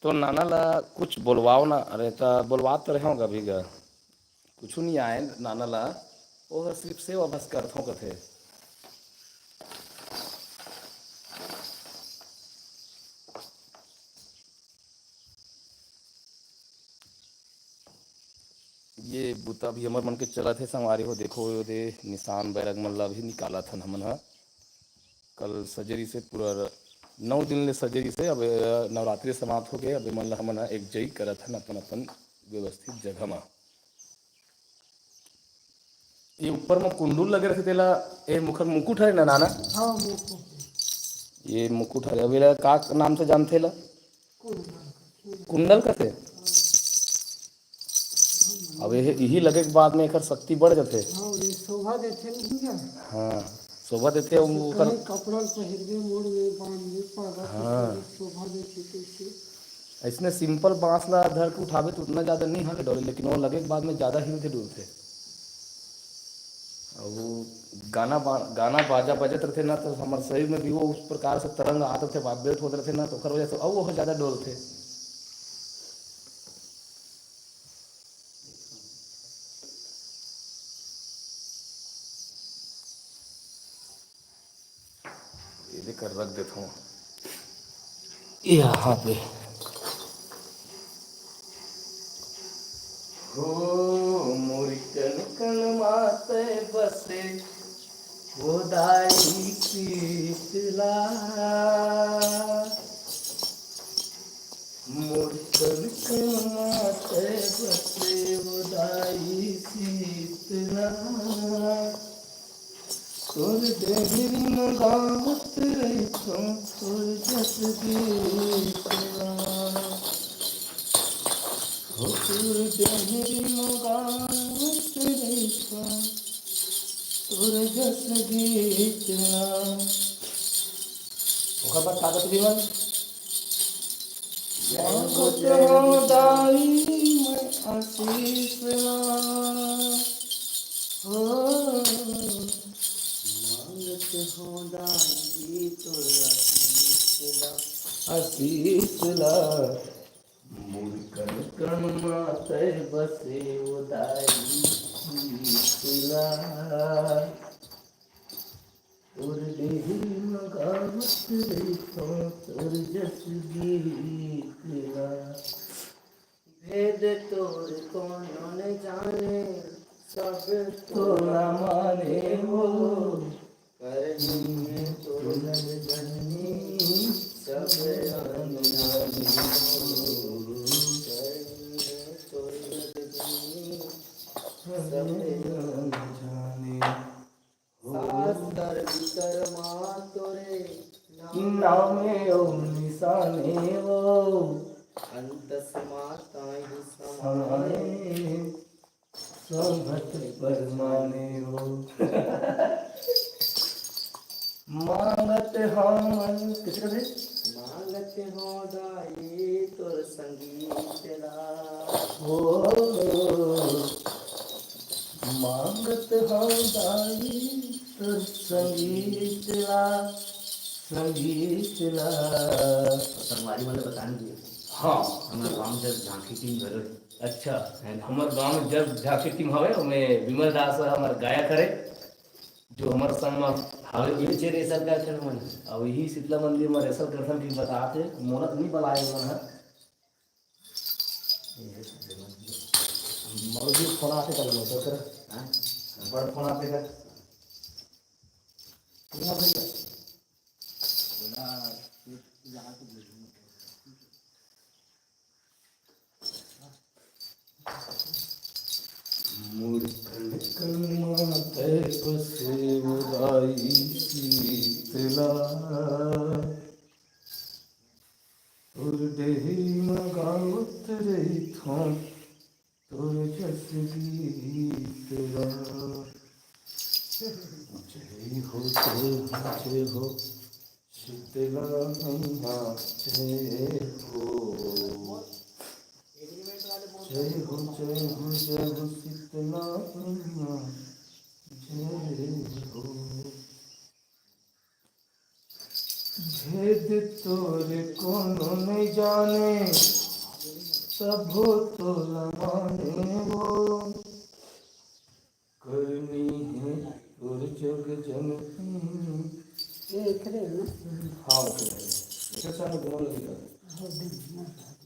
तो नाना ला कुछ बोलवाओ ना। अरे तो बोलवा तो रहे होगा अभी का कुछ नहीं आए नाना ला वो सिर्फ सेवा बस करथों कथे। ये बूता भी हमार मन के चला थे संवारी हो देखो यो दे निशान बैरग मल्ला भी निकाला था हमन हा कल सजरी से पूरा 9 दिन ले सजरी से। अब नवरात्रि समाप्त हो गए अब मन ला हमन हा एक जई करत हन अपन अपन व्यवस्थित जगह में। ये ऊपर में कुंडूल लगे रहे तेला ये मुखर मुकुट है ना नाना? हाँ मुझको ये मुकुट है अभी ला का नाम से जानते ला? कुंडल कथे। अब यही लगे के बाद में एक शक्ति बढ़ जाते। हाँ ये शोभा देते नहीं क्या हाँ शोभा देते हैं वो कहीं कपड़ा पहिरवे मोड़ में बांधवे पागा हाँ। शोभा देते कैसे इसने सिंपल बांस ला धर के उठावे तो उतना ज़्यादा नहीं हाथ डोले लेकिन वो लगे के बाद में ज़्यादा हिलते डुलते। और वो गाना बाजा बजत रहते ना तो हमारे शरीर में भी वो उस प्रकार से तरंग आते थे वाइब्रेट होते रहते ना तो ओकर वजह से अब वो ज़्यादा डोलते। ये लेकर रख देता हूँ यहाँ पे। हो मोरी कन कन माते बसे वो दाई शीतला मोरी कन कन माते बसे वो दाई शीतला तोर देहरी में गावत रही तोर जस गीतला तोर देहरी में गावत रही तोर जस गीतला। ओकर बाद कागज विमान मांगत हो दाई मैं आशीष ला हो मांगत हो दाई तो आशीष ला मुर्कन कण माते बसे उदाई शीतला तोर देहि मगावत रहितो तोर जस गीतला। भेद तोर कोनो न जाने सब तोरा माने हो करनी में तोर जननी सब अनजानी हो करनी में तोर जननी सब जाने सास्तर भीतर माँ तोरे नामे ओ निशाने हो अंत समाता ही समाने संभत परमाने हो। मांगत हम किसका थे? मांगते हो दाई तोर संगीत ला। हो मांगत हम दाई तर संगीत ला संगीत ला। संगवारी वाले बताने दिए हाँ हमारे गांव जब झांकी टीम घर अच्छा हमारे गांव में जब झांकी टीम हवे उनमें विमल दास हमार गाया करे जो हमारे संग में और हावे नीचे रेसर का क्षण मन अब यही शीतला मंदिर में रेसल करथन की बताते मोनत नहीं बलाए मन है मौजी फोन आते कर लो तो कर हाँ बड़ फोन आते कर क्या भैया मूर्खन माते बसे उदाई शीतला तुर देही मगा उतरे थो तुर जस गीतला जय हो शीतला मैया जय हो जय हो शीतला मैया जय हो भेद तोरे कोनो नहीं जाने सबो तो लमाने वो करनी है और जग जननी देख रहे हो हाँ ऐसा सारा गुण लगेगा ना।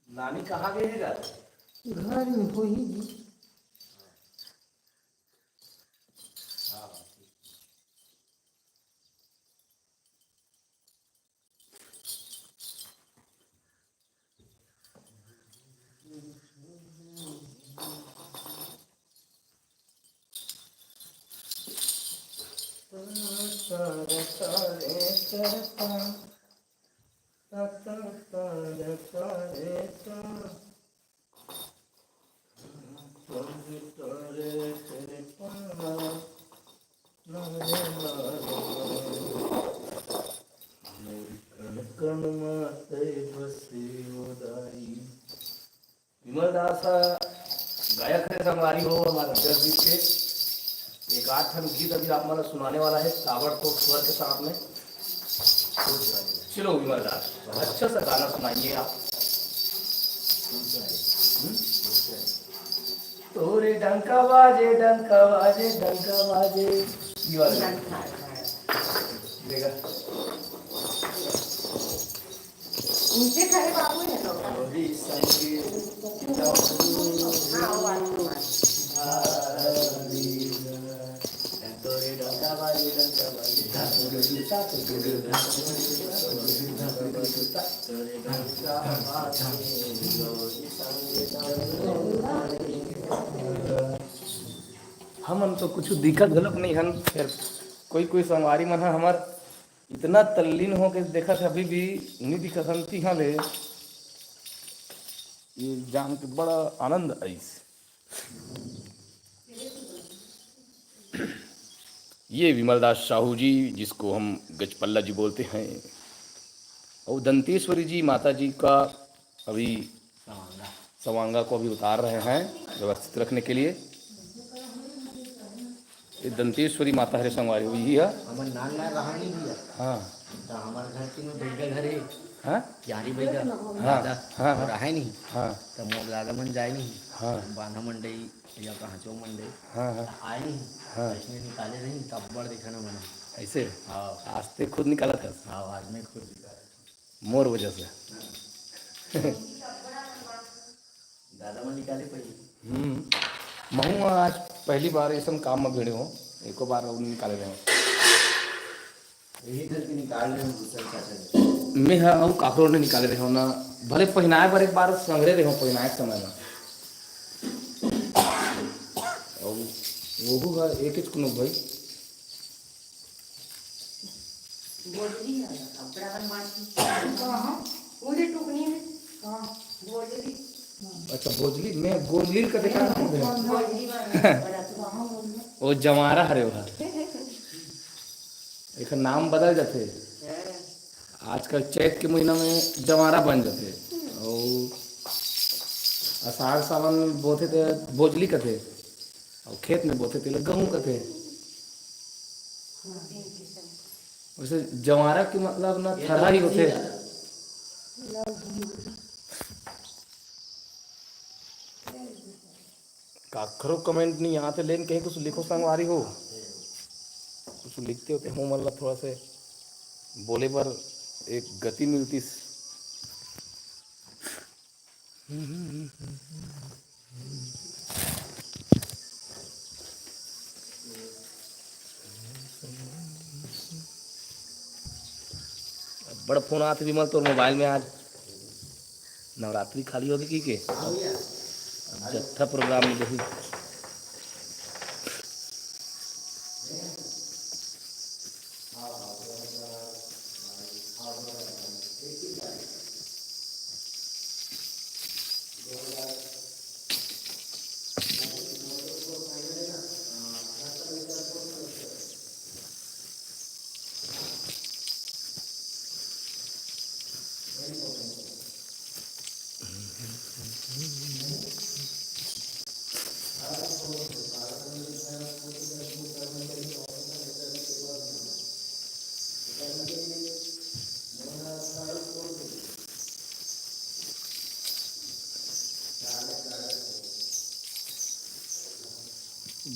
नानी कहाँ गई है घर घर में हो ही जी। विमल दास गायक है संगवारी हो हमारा जगजीत के एक आठ ठन गीत अभी आप मला सुनाने वाला है ताबड़तोड़ स्वर के साथ में। चलो विमल दास अच्छा सा गाना सुनाइए आप। तोरे डंका बाजे डंका बाजे डंका बाजे ये वाला देखा नीचे खड़े बाबू है लोग। हरि संगीत तोरे डंका बाजे डंका बाजे तोरे डंका हमन तो कुछ दिक्कत गलत नहीं हन फिर कोई कोई संगवारी मन है हमार इतना तल्लीन हो के देखा था अभी भी नहीं दिखत हन तिहा ले ये जान के बड़ा आनंद आई। ये विमलदास साहू जी जिसको हम गजपल्ला जी बोलते हैं और दंतेश्वरी जी माता जी का अभी सवांगा को अभी उतार रहे हैं व्यवस्थित रखने के लिए। ये दंतेश्वरी माता हरे संगवारी हुई है। हमर नान ना रहानी भी है हाँ तो हमारे घर की में बैठ घर है हाँ यारी बैठ हाँ हाँ और रहे नहीं हाँ तो मोर दादा मन जाए नहीं हाँ बांधा मंडई या कहाँ चौ मंडई हाँ हाँ आए नहीं हाँ। इसने निकाले नहीं तब बड़ देखा ना मैंने ऐसे हाँ आज ते खुद निकाला था हाँ आज में खुद निकाला मोर वजह से। दादा मन निकाले पहले महू आज पहली बार ऐसा काम में भिड़े हो एको बार और निकाले रहे हो यही घर की निकाल रहे हैं दूसरा चाचा मैं हाँ और काकरों ने निकाले रहे हो ना भले पहनाए पर एक बार संगरे रहे हो पहनाए के समय में वो होगा एक एक कुनो भाई। गोजरी है कपड़ा बनवाती कहाँ पूरी टुकनी में कहाँ गोजरी अच्छा भोजली में गोजली का देखा है। गोजरी बड़ा कहाँ बोल वो जमारा हरे वहा एक नाम बदल जाते। आजकल चैत के महीना में जमारा बन जाते और आषाढ़ सावन में बोते थे भोजली कथे और खेत में बोते थे गेहूँ कथे। वैसे जवारा के मतलब ना थरा ही होते। काखरो कमेंट नहीं आते लेकिन कहीं कुछ लिखो संगवारी हो कुछ लिखते होते हो मतलब थोड़ा से बोले पर एक गति मिलती। बड़ा फोन आते विमल तो मोबाइल में आज नवरात्रि खाली होगी की के अब जत्था प्रोग्राम में देखी।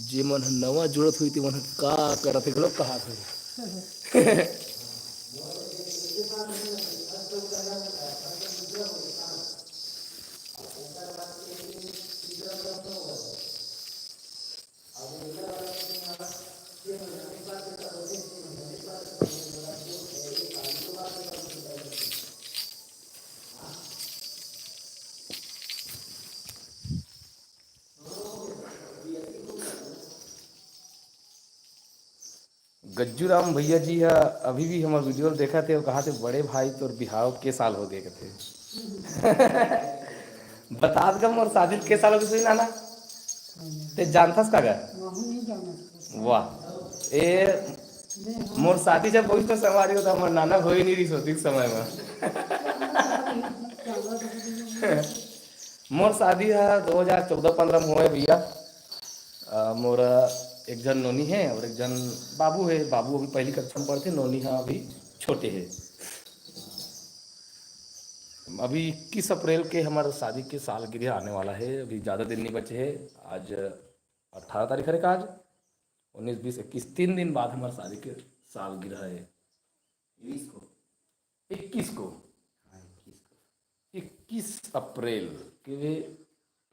जे मन ह नवा जुड़त हुई थी मन ह का करत है लोग कहा थे। गज्जू राम भैया जी है अभी भी हमारे वीडियो देखा थे और कहा थे बड़े भाई तो बिहाव के साल हो गए थे। बता दम और शादी के साल हो गए नाना ते जानथस का गा नहीं जाना वाह ए मोर शादी जब हुई तो सवारी होता हमार नाना हो ही नहीं रही सोती समय में। मोर शादी है 2014-15 में हुए भैया। मोर एक जन नोनी है और एक जन बाबू है। बाबू अभी पहली कक्षा में पढ़ते नोनी है अभी छोटे है। अभी 21 अप्रैल के हमारे शादी के सालगिरह आने वाला है। अभी ज़्यादा दिन नहीं बचे है। आज 18 तारीख है आज 19 20 21 3 दिन बाद हमारे शादी के सालगिरह है। 21 को 21 अप्रैल के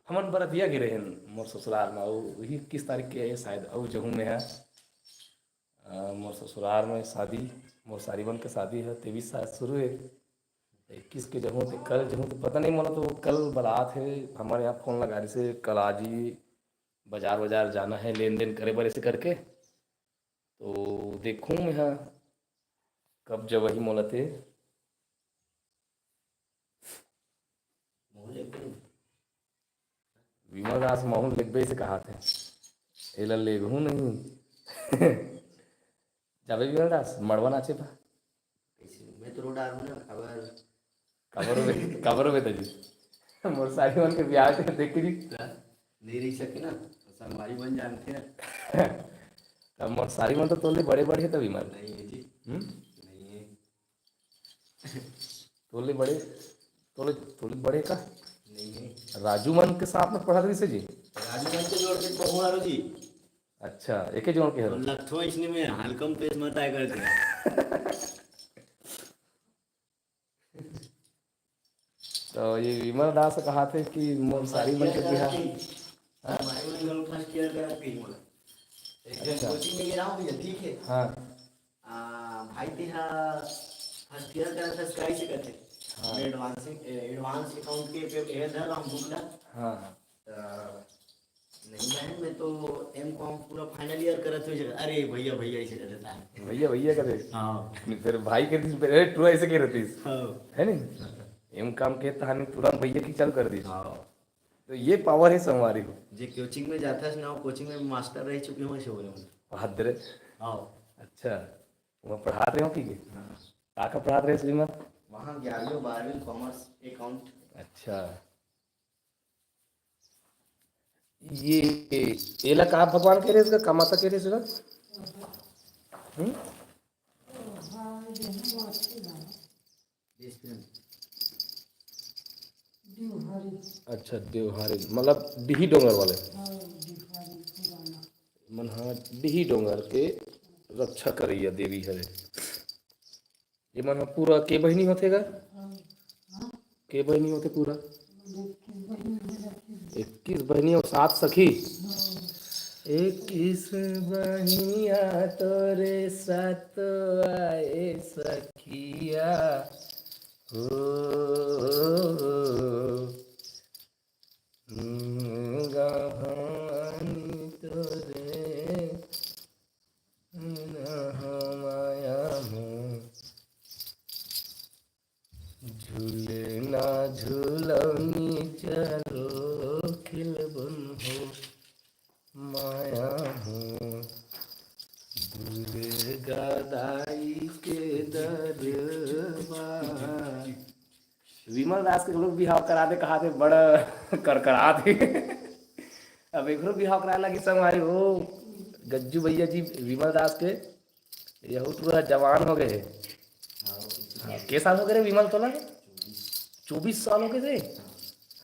हमन बरतिया गिरे हैं मोर ससुराल में और वही 21 तारीख के है शायद और जहूँ में है। मोर ससुराल में शादी मोर सारीबन के शादी है 23 साल शुरू है 21 के जहूँ तो कल जहूँ तो पता नहीं मोला तो कल बारात है। हमारे यहाँ फोन लगा रही से कल आज ही बाजार बाजार जाना है लेन देन करे बर ऐसे करके तो देखूँ मैं हाँ कब जब वही मोला थे। विमल दास महूल लिखबे से कहा थे एला लेगहूँ नहीं। जाबे विमल दास मड़वा नाचे पा मैं तो रोड आ रहा हूँ ना कबर में तजी मोर सारी मन के ब्याह के देख जी नहीं रह सके ना तो संगवारी बन जानते हैं। तब मोर सारी मन तो तोले बड़े बड़े है तब विमल नहीं है जी नहीं है तोले बड़े तोले तोले बड़े का नहीं है राजू मन के साथ में पढ़ा रही से जी। राजू भाई तो जोड़ के बहु आरो जी अच्छा एक ही जोड़ के हरो लखो इसने में हल्कम पेश मत आए कर दिया। तो ये विमल दास कहा थे कि मोर सारी मन के बिहार हमारे मन गल फर्स्ट ईयर का कहीं बोला एक दिन कोचिंग में गिरा हूँ भैया ठीक है। हाँ भाई तेरा फर्स्ट ईयर का था स्काई से करते एडवांस अकाउंट के पे ए धर हम बुक ला हाँ नहीं बहन, मैं तो M.Com पूरा फाइनल ईयर करत हुए जगह, अरे भैया भैया ऐसे कर देता है। भैया भैया करे हाँ फिर भाई के दिस अरे तू ऐसे कह रही हाँ है नहीं एम काम के तहानी तुरंत भैया की चालू कर दी हाँ। तो ये पावर है संगवारी को जे कोचिंग में जाता है ना, कोचिंग में मास्टर रह चुके हैं, वैसे हो गए। बहादुर हाँ अच्छा वहाँ पढ़ा रहे हो कि हाँ। का पढ़ा रहे श्रीमान वहाँ 11वीं 12वीं कॉमर्स अकाउंट। अच्छा ये एला कहाँ भगवान कह रहे इसका कमाता कह रहे इसका देश प्रेम। दिवहारी अच्छा देवहारी मतलब डिही डोंगर वाले दिवहारी पुराना मन हाँ डिही डोंगर के रक्षा करैया देवी हरे ये मन हाँ पूरा के बहिनी होतेगा के बहिनी होते पूरा 21 बहनी और 7 सखी 21 बहनिया तोरे साथ आए सखिया हो गहानी तोरे माया में झूले ना झूलनी चलो खिलबन हो माया हो दुर्गा दाई के दरबार विमल दास के लोग बिहाव करा दे कहा थे बड़ा करकरा थे अब एक बिहाव करा लगी संगवारी हो गज्जू भैया जी विमल दास के यहू पूरा जवान हो गए हाँ के साल हो गए रे विमल तोला 24 साल हो गए थे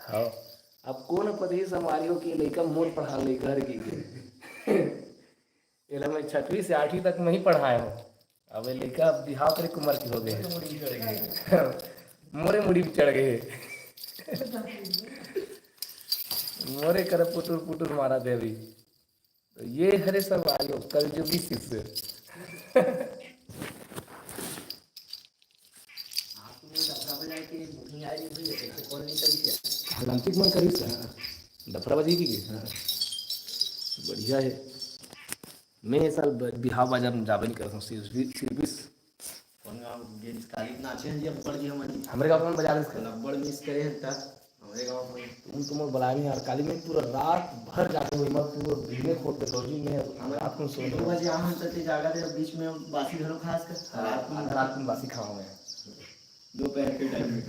हाँ अब कौन पति संगवारी हो कि लड़का मोर पढ़ा ले घर की ये मैं 6वीं से 8वीं तक मैं ही पढ़ाया हूँ अब ये लड़का बिहाव करे कुमार की हो गए मोरे मुड़ी पे चढ़ गए मोरे कर पुटुर पुटुर मारा दे अभी तो ये हरे सब आयो कल जो भी शिष्य लंतिक मन करी डफरा बजी की बढ़िया है मैं ये साल बिहाव बाजार में जाबे नहीं कर हूँ सिर्फ हमारे गाँव में बाजार मिस करे हैं तक हमारे गाँव में तुम बुला नहीं यार काली में पूरा रात भर जाते हुए मैं पूरा भीगे खोद के रोजी में रात को सो 2 बजे यहाँ तक जागा थे, बीच में बासी घरों खास कर रात में बासी खाऊं मैं दोपहर के टाइम में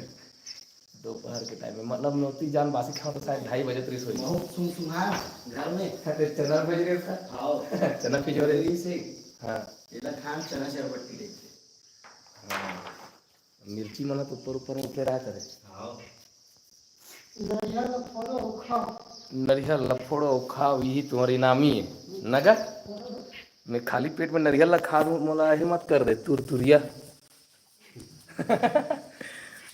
दोपहर के टाइम में मतलब नौती जान बासी खाऊं तो शायद 2:30 बजे तरी सोई बहुत सुना घर में चना बज गए था आओ चना पिजोरे से हाँ ये खान चना चरबट्टी देखते मिर्ची मन तो ऊपर ऊपर उठे रहा करे आओ नरियल लफोड़ो खाओ यही तुम्हारी नामी है नगा मैं खाली पेट में नरियल खा दूँ मोला ही मत कर दे तुरिया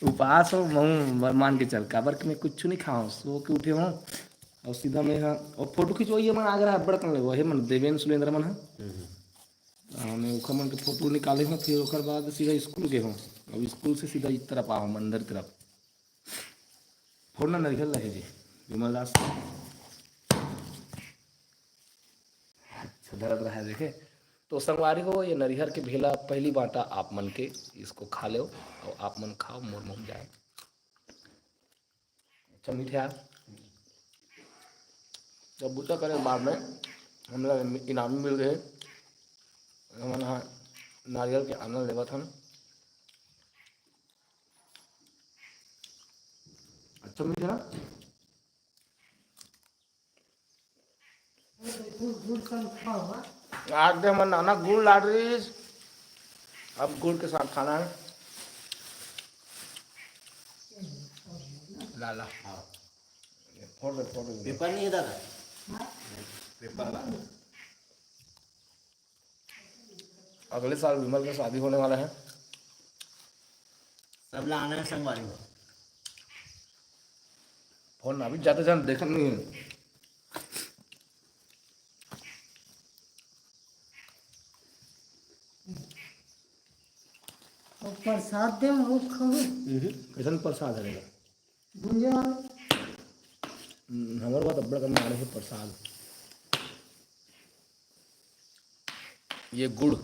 उपवास हो मैं मान के चल काबर कि मैं कुछ नहीं खाऊँ सो के उठे हूँ और सीधा मैं हाँ और फोटो खिंचवाइए मन आगरा है बड़ा कन वही मन देवेंद्र सुरेंद्र मन है मैं ओखर मन के फोटो निकाले हूँ फिर ओखर बाद सीधा स्कूल गए हूँ अब स्कूल से सीधा इस तरफ आ हूँ अंदर तरफ फोड़ना नरियल रहे जी विमल दास अच्छा दर्द रहा है देखे तो संगवारी हो ये नरिहर के भेला पहली बाटा आप मन के इसको खा लो और आप मन खाओ मोर मुँह जाए अच्छा मीठे आप जब बूटा करे बाद में हम लोग इनामी मिल गए हमारे यहाँ नारियल के आनंद लेवा था अच्छा मीठे ना आज दे हमारे नाना गुड़ ला रही अब गुड़ के साथ खाना है लाला फोड़ दे पेपर नहीं है दादा पेपर ला अगले साल विमल का शादी होने वाला है सब ला आना है संगवारी में फोन अभी जाते जाते देखा नहीं है और प्रसाद दे वो खाओ कैसन प्रसाद है गुंजा हमारे बात अब्बड़ का मारे है प्रसाद। ये गुड़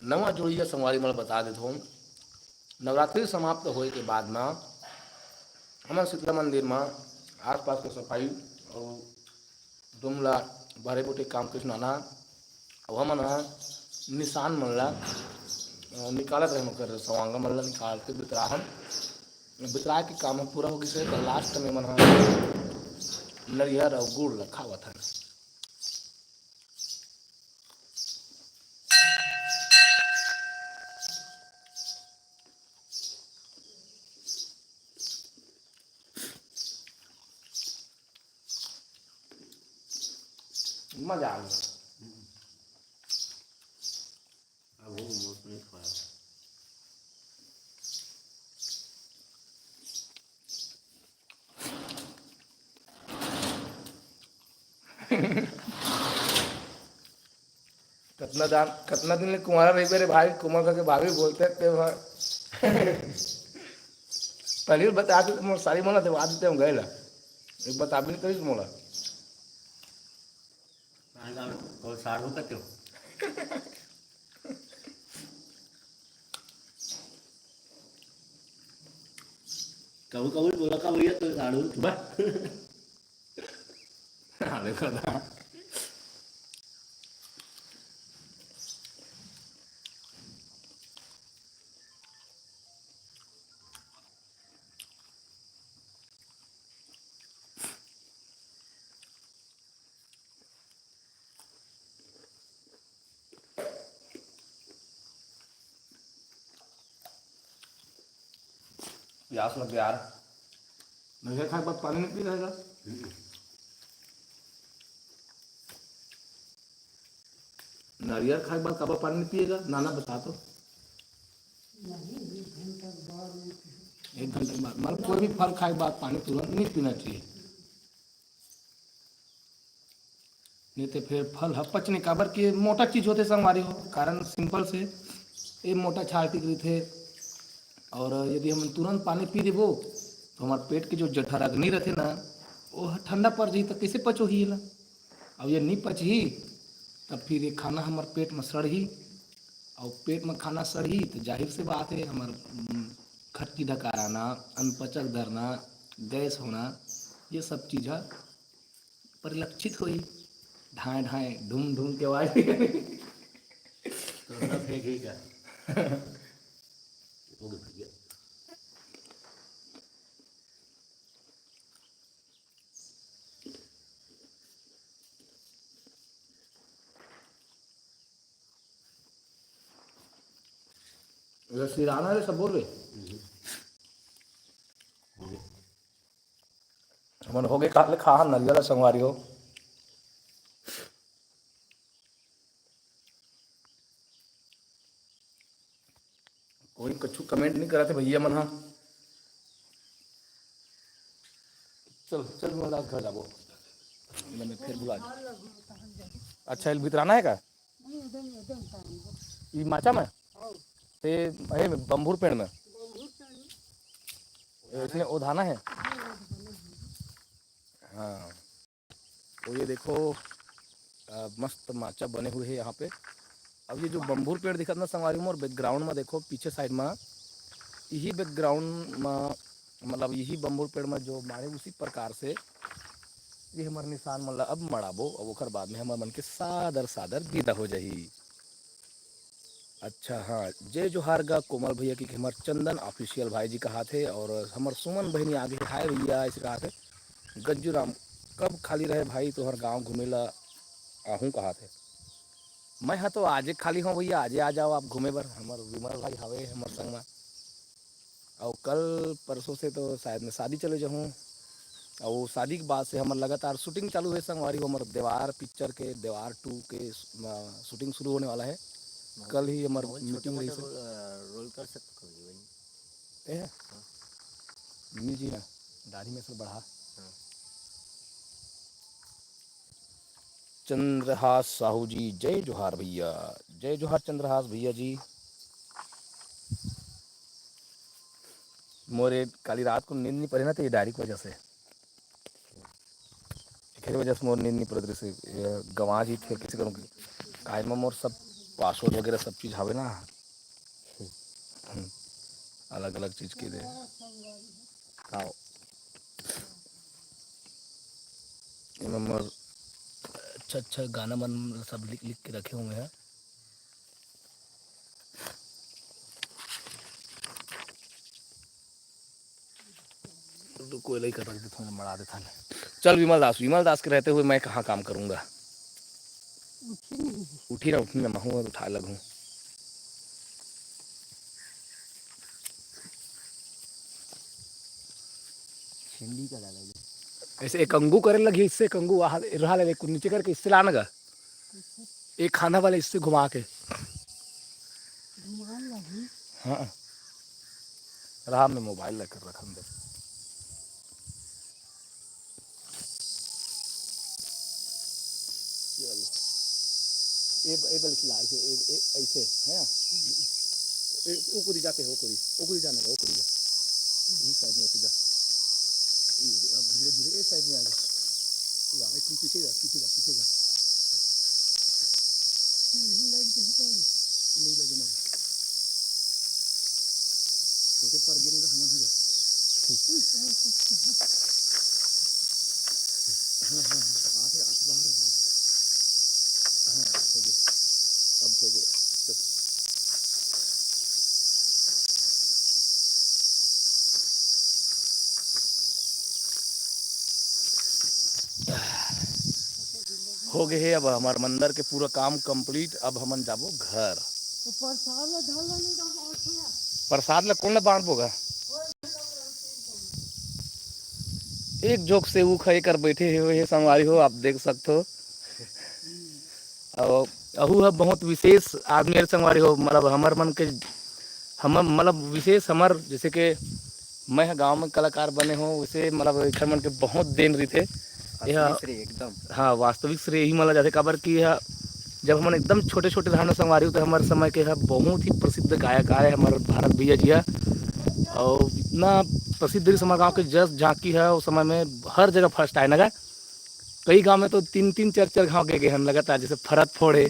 नवा जोड़िया संगवारी मैं बता देता हूँ। नवरात्रि समाप्त होए के बाद में हमारे शीतला मंदिर में आसपास के सफाई और दुमला बारे बुटे काम के नाना और हम ना निशान मनला निकालत रहे मकर सवांगा मनला निकाल के बितराहन बितरा के काम पूरा हो गई तो लास्ट में मन नरियर और गुड़ रखा हुआ था। मजा आ गया। अब वो मौसम नहीं खाया। कितना दिन कुमारा रही मेरे भाई कुमार करके भाभी बोलते थे पहले बता के तुम सारी मोला दे देते हम गए ला एक बता भी नहीं करी मोला और साढ़ू का क्यों कभी कभी बोला का भैया तो साढ़ू बस देखो था प्यास लग गया यार नहीं खाए बाद पानी नहीं पी रहेगा। नारियल खाए बाद कब पानी नहीं पिएगा नाना बता तो। नहीं 1 घंटा के बाद में पियो। 1 घंटे बाद मतलब कोई भी फल खाए बाद पानी तुरंत नहीं पीना चाहिए नहीं तो फिर फल पच नहीं काबर के मोटा चीज होते संगवारी हो कारण सिंपल से ये मोटा छाती रही थे और यदि हम तुरंत पानी पी देबो तो हमारे पेट के जो जठराग्नि रहते ना वो ठंडा पड़ जाई तो कैसे पचो ही ला अब ये नहीं पच ही तब फिर ये खाना हमारे पेट में सड़ ही और पेट में खाना सड़ ही तो जाहिर से बात है हमारे खट्टी डकार आना अनपचक धरना गैस होना ये सब चीज़ परिलक्षित हुई ढाए ढाए ढूम ढूम के आवाज तो ना फेंकेगा वो भैया सिराना रे सब बोल रहे मन हो गए काले खा नरियल संगवारी हो कोई कछु कमेंट नहीं करा थे भैया मन हाँ चल चल मेरा घर जाबो मैं फिर बुला अच्छा इल भीतराना है का नहीं एकदम एकदम टाइम को ई माचा में और ते ए बम्बूर पेड़ में बहुत टाइम इसलिए ओधाना है हाँ तो ये देखो मस्त माचा बने हुए हैं यहाँ पे। अब ये जो बम्बूर पेड़ दिखत ना संगवारी में और बैकग्राउंड में देखो पीछे साइड में यही बैकग्राउंड में मतलब यही बम्बूर पेड़ में जो मारे उसी प्रकार से ये हमारे निशान मतलब अब मड़ाबो और ओकर बाद में हमारे मन के सादर सादर विदा हो जाही। अच्छा हाँ जय जोहार गा कोमल भैया की हमारे चंदन ऑफिशियल भाई जी कहा थे और हमारे सुमन बहनी आगे हाय भैया ऐसे कहा थे। गज्जू राम कब खाली रहे भाई तोहर गांव घूमेला आहूँ कहा थे। मैं हाँ तो आजे खाली हूँ भैया आजे आ जाओ आप घूमे बर हमार विमल भाई हवे हमार संग में और कल परसों से तो शायद मैं शादी चले जाऊँ और शादी के बाद से हमार लगातार शूटिंग चालू है संगवारी हो हमारे देवार पिक्चर के देवार 2 के शूटिंग शुरू होने वाला है। कल ही हमार मीटिंग रही रोल कर सकते हो मिल जी ना दाढ़ी में से बढ़ा चंद्रहास साहू जी, जय जोहार भैया, जय जोहार चंद्रहास भैया जी। मोरे काली रात को नींद नहीं पड़ी ना, तो ये डायरी की वजह से, एक वजह से मोर नींद नहीं पड़त रही से, गंवा जी थे किसी करूँ काहे में मोर सब पासवर्ड वगैरह सब चीज़ हवे ना, अलग अलग चीज़ के दे हाँ इनमें मोर अच्छा अच्छा गाना मन सब लिख लिख के रखे हुए हैं। तो कोई नहीं कर रखते थोड़ा मरा देता है। चल विमल दास के रहते हुए मैं कहाँ काम करूँगा। उठी ना मैं हूँ उठा लगूँ। छिंडी का डाला ऐसे एक अंगू करे लगी, इससे कंगू रहा ले नीचे करके इससे लाना गा, एक खाना वाले इससे घुमा के हाँ रहा में मोबाइल लेकर रखा दे। चलो ये बल खिला ऐसे है ओ कुदी जाते हो कुदी जाने का ओ कुदी इस साइड में सीधा अब धीरे धीरे इस साइड में आ जा वाह एक पीछे जा नहीं लगे ना छोटे पर गिन का हमन हो जा हाँ आठ बाहर हाँ हो गए अब हो गए। हो गए है अब हमारे मंदिर के पूरा काम कंप्लीट। अब हमन जाबो घर। प्रसाद ला कौन ला बांट बोगा एक जोक से वो खाए कर बैठे हुए संगवारी हो आप देख सकते हो। और अहू है बहुत विशेष आदमी संगवारी हो मतलब हमार मन के हम मतलब विशेष हमार जैसे कि मैं गांव में कलाकार बने हो वैसे मतलब एक मन के बहुत देन रही थे यह एकदम हाँ वास्तविक श्रेय ही मला जाते काबर की यह जब हम एकदम छोटे छोटे रहना संगवारी तो हमारे समय के है बहुत ही प्रसिद्ध गायक आए हमारे भारत भैया जी है और इतना प्रसिद्ध हमारे गाँव के जस झांकी है उस समय में हर जगह फर्स्ट आए लगा। कई गांव में तो तीन तीन चार चार गाँव के गए हम लगातार जैसे फरत फोड़े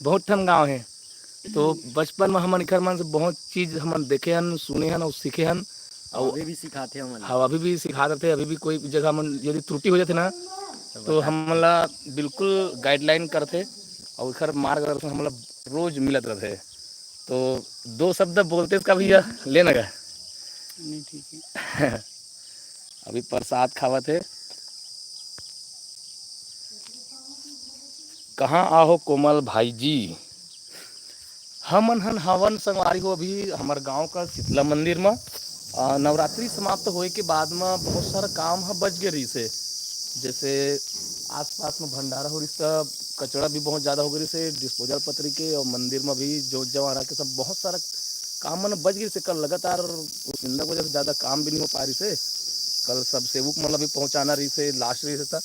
बहुत ठन गाँव है। तो बचपन में हम इखर मन से बहुत चीज़ हम देखे हन सुने हन और सीखे हन और अभी भी सिखाते हैं हाँ अभी भी सिखा देते। अभी भी कोई जगह मन यदि त्रुटि हो जाते ना तो हमला बिल्कुल गाइडलाइन करते और इखर मार्गदर्शन हमला रोज मिलत रहते। तो दो शब्द बोलते इसका भैया लेना गया नहीं ठीक है। अभी प्रसाद खावा थे कहाँ आहो कोमल भाई जी हमन हन हवन संगवारी हो अभी हमारे गांव का शीतला मंदिर में नवरात्रि समाप्त होए के बाद में बहुत सारा काम है बच गए रही से जैसे आसपास में भंडारा हो रही सब कचरा भी बहुत ज़्यादा हो गई से डिस्पोजल पत्री के और मंदिर में भी जोत जवारा के सब बहुत सारा काम मन बच गई से कल लगातार उस निंदा की वजह से ज़्यादा काम भी नहीं हो पा रही से कल सब सेवक मतलब भी पहुँचाना रही से लास्ट रही से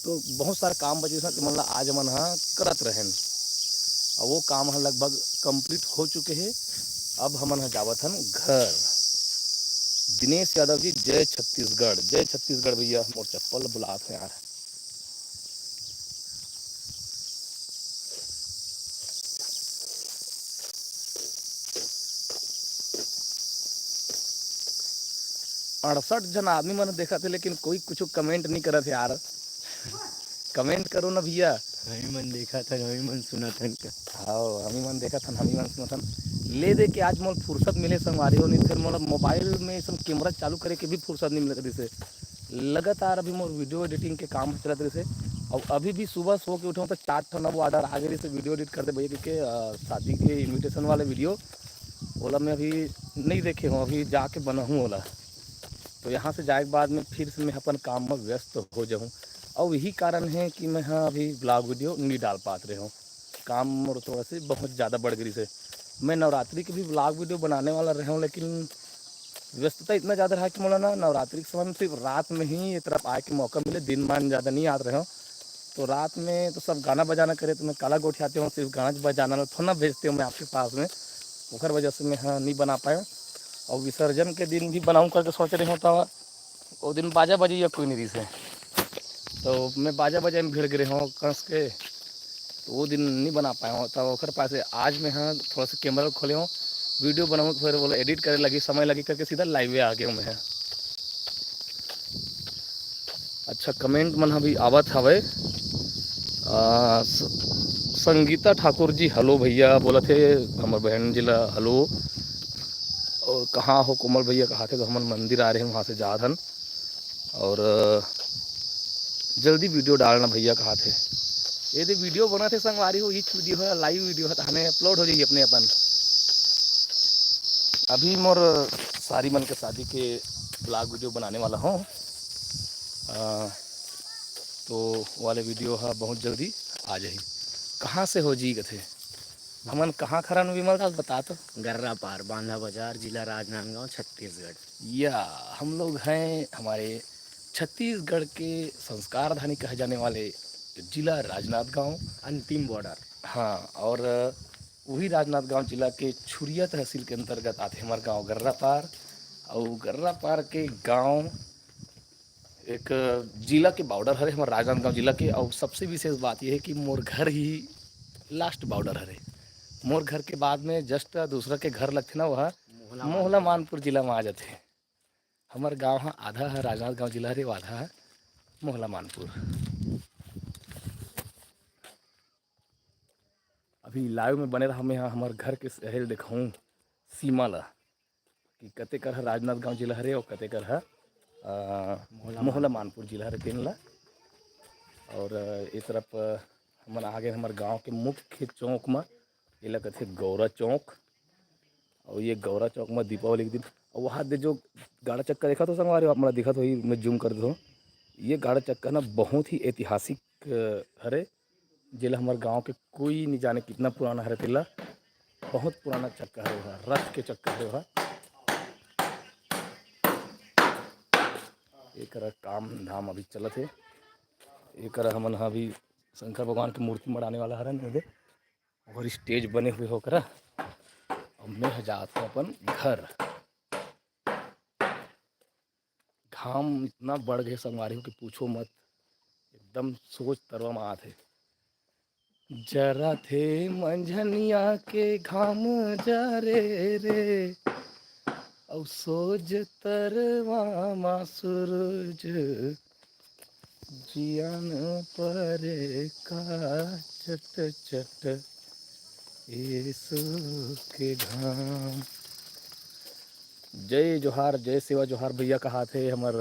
तो बहुत सारा काम बचे था कि मतलब आज मन हाँ करत रहें और वो काम हाँ लगभग कंप्लीट हो चुके हैं। अब हमन जावत हन घर। दिनेश यादव जी जय छत्तीसगढ़ भैया मोर चप्पल बुलात है यार। अड़सठ जन आदमी मैंने देखा थे लेकिन कोई कुछ कमेंट नहीं करा थे यार। कमेंट करो ना भैया। हमी मन देखा था हमी मन सुना था हाँ हमी मन देखा था हमी मन सुना था ले दे के आज मोल फुर्सत मिले संगवारी हो नहीं फिर मोला मोबाइल में सब कैमरा चालू करे के भी फुर्सत नहीं मिलत रही से लगातार अभी मोर वीडियो एडिटिंग के काम चलत रही से और अभी भी सुबह सो के उठाऊँ तो 4 ठन वो ऑर्डर आ गए से वीडियो एडिट करते भैया के शादी के इन्विटेशन वाले वीडियो ओला मैं अभी नहीं देखे हूँ अभी जाके बना हूँ ओला। तो यहाँ से जाए के बाद में फिर से मैं अपन काम में व्यस्त हो जाऊँ और यही कारण है कि मैं हाँ अभी ब्लॉग वीडियो नहीं डाल पाते रहे हूँ काम और थोड़ा से बहुत ज़्यादा बढ़ गई से। मैं नवरात्रि के भी ब्लॉग वीडियो बनाने वाला रहा हूँ लेकिन व्यस्तता इतना ज़्यादा रहा कि मुझे ना नवरात्रि के समय में सिर्फ रात में ही ये तरफ आए के मौका मिले दिन मान ज़्यादा नहीं आ रहे हो तो रात में तो सब गाना बजाना करे तो मैं काला गोठी आते हूँ, सिर्फ गाना बजाना थोड़ा ना भेजते हूँ मैं आपके पास में, ओखर वजह से मैं हाँ नहीं बना पाया। और विसर्जन के दिन भी बनाऊँ करके सोच रही होता वो दिन बाजा बजी या कोई नहीं से, तो मैं बाजा बजा में भिड़ गए हूँ कंस के, तो वो दिन नहीं बना पाया हूँ। तब ओखर पास आज मैं हाँ थोड़ा सा कैमरा खोले हूँ, वीडियो बनाऊँ, फिर बोले एडिट करे लगी, समय लगी करके सीधा लाइव आ गया हूँ मैं। अच्छा कमेंट मन अभी आवत हवे। संगीता ठाकुर जी हेलो भैया बोला थे, हमारे बहन जी ला हेलो। और कहाँ हो कोमल भैया, कहाँ थे, तो हमारे मंदिर आ रहे हैं वहाँ से जाधन, और जल्दी वीडियो डालना भैया कहाँ थे। ये दे वीडियो बना थे संगवारी हो, ईच वीडियो है लाइव वीडियो है, तो हमें अपलोड हो जाएगी अपने अपन। अभी मोर सारी मन के शादी के ब्लॉग वीडियो बनाने वाला हूँ, तो वाले वीडियो है बहुत जल्दी आ जाएगी। कहाँ से हो जी कथे हमन, कहाँ खरा विमल दास बता तो। गर्रा पार, बांधा बाजार, जिला राजनांदगांव, छत्तीसगढ़। या हम लोग हैं हमारे छत्तीसगढ़ के संस्कार धानी कहे जाने वाले जिला राजनांदगांव, अंतिम बॉर्डर। हाँ, और वही राजनांदगांव जिला के छुरिया तहसील के अंतर्गत आते हमारे गांव गर्रा पार। और गर्रा पार के गांव एक जिला के बॉर्डर हरे हमारे राजनांदगांव जिला के। और सबसे विशेष बात यह है कि मोर घर ही लास्ट बॉर्डर हरे, मोर घर के बाद में जस्ट दूसरा के घर लगते ना, वह मोहला मानपुर जिला में आ जाते हैं। हमारे गांव हाँ आधा है राजनांदगांव जिला हरे, आधा है मोहला मानपुर। अभी लाइव में बने रहा मैं यहाँ हमारे घर के शहर दिखाऊँ सीमा ला कि कते कर है राजनांदगांव जिला हरे और कते कर है मोहला मानपुर जिला हरे तीन ला। और इस तरफ हमन आगे हमारे गांव के मुख्य चौक में ये लगा थे गौरा चौक, और ये गौरा चौक में दीपावली के दिन, और वहाँ दे जो गाड़ा चक्का देखा तो संगवारी हमारा दिखा तो मैं जूम कर दो, ये गाड़ा चक्का ना बहुत ही ऐतिहासिक हरे, जिला हमारे गांव के कोई नहीं जाने कितना पुराना हरे, तिला बहुत पुराना चक्का है वहाँ, रथ के चक्का है वहाँ। एक काम धाम अभी चलत है, एक हमन अभी शंकर भगवान की मूर्ति मढ़ाने वाला हरन दे, और स्टेज बने हुए होकर और मैं जाता हूँ अपन घर। घाम इतना बढ़ गए संगवारी हो कि पूछो मत, एकदम सोच तरवा में आते। जरा थे मंझनिया के घाम जरे रे, और सोज तरवा मा सूरज जियान परे का चट चट यीशु के घाम। जय जोहार, जय सेवा जोहार भैया कहा थे हमार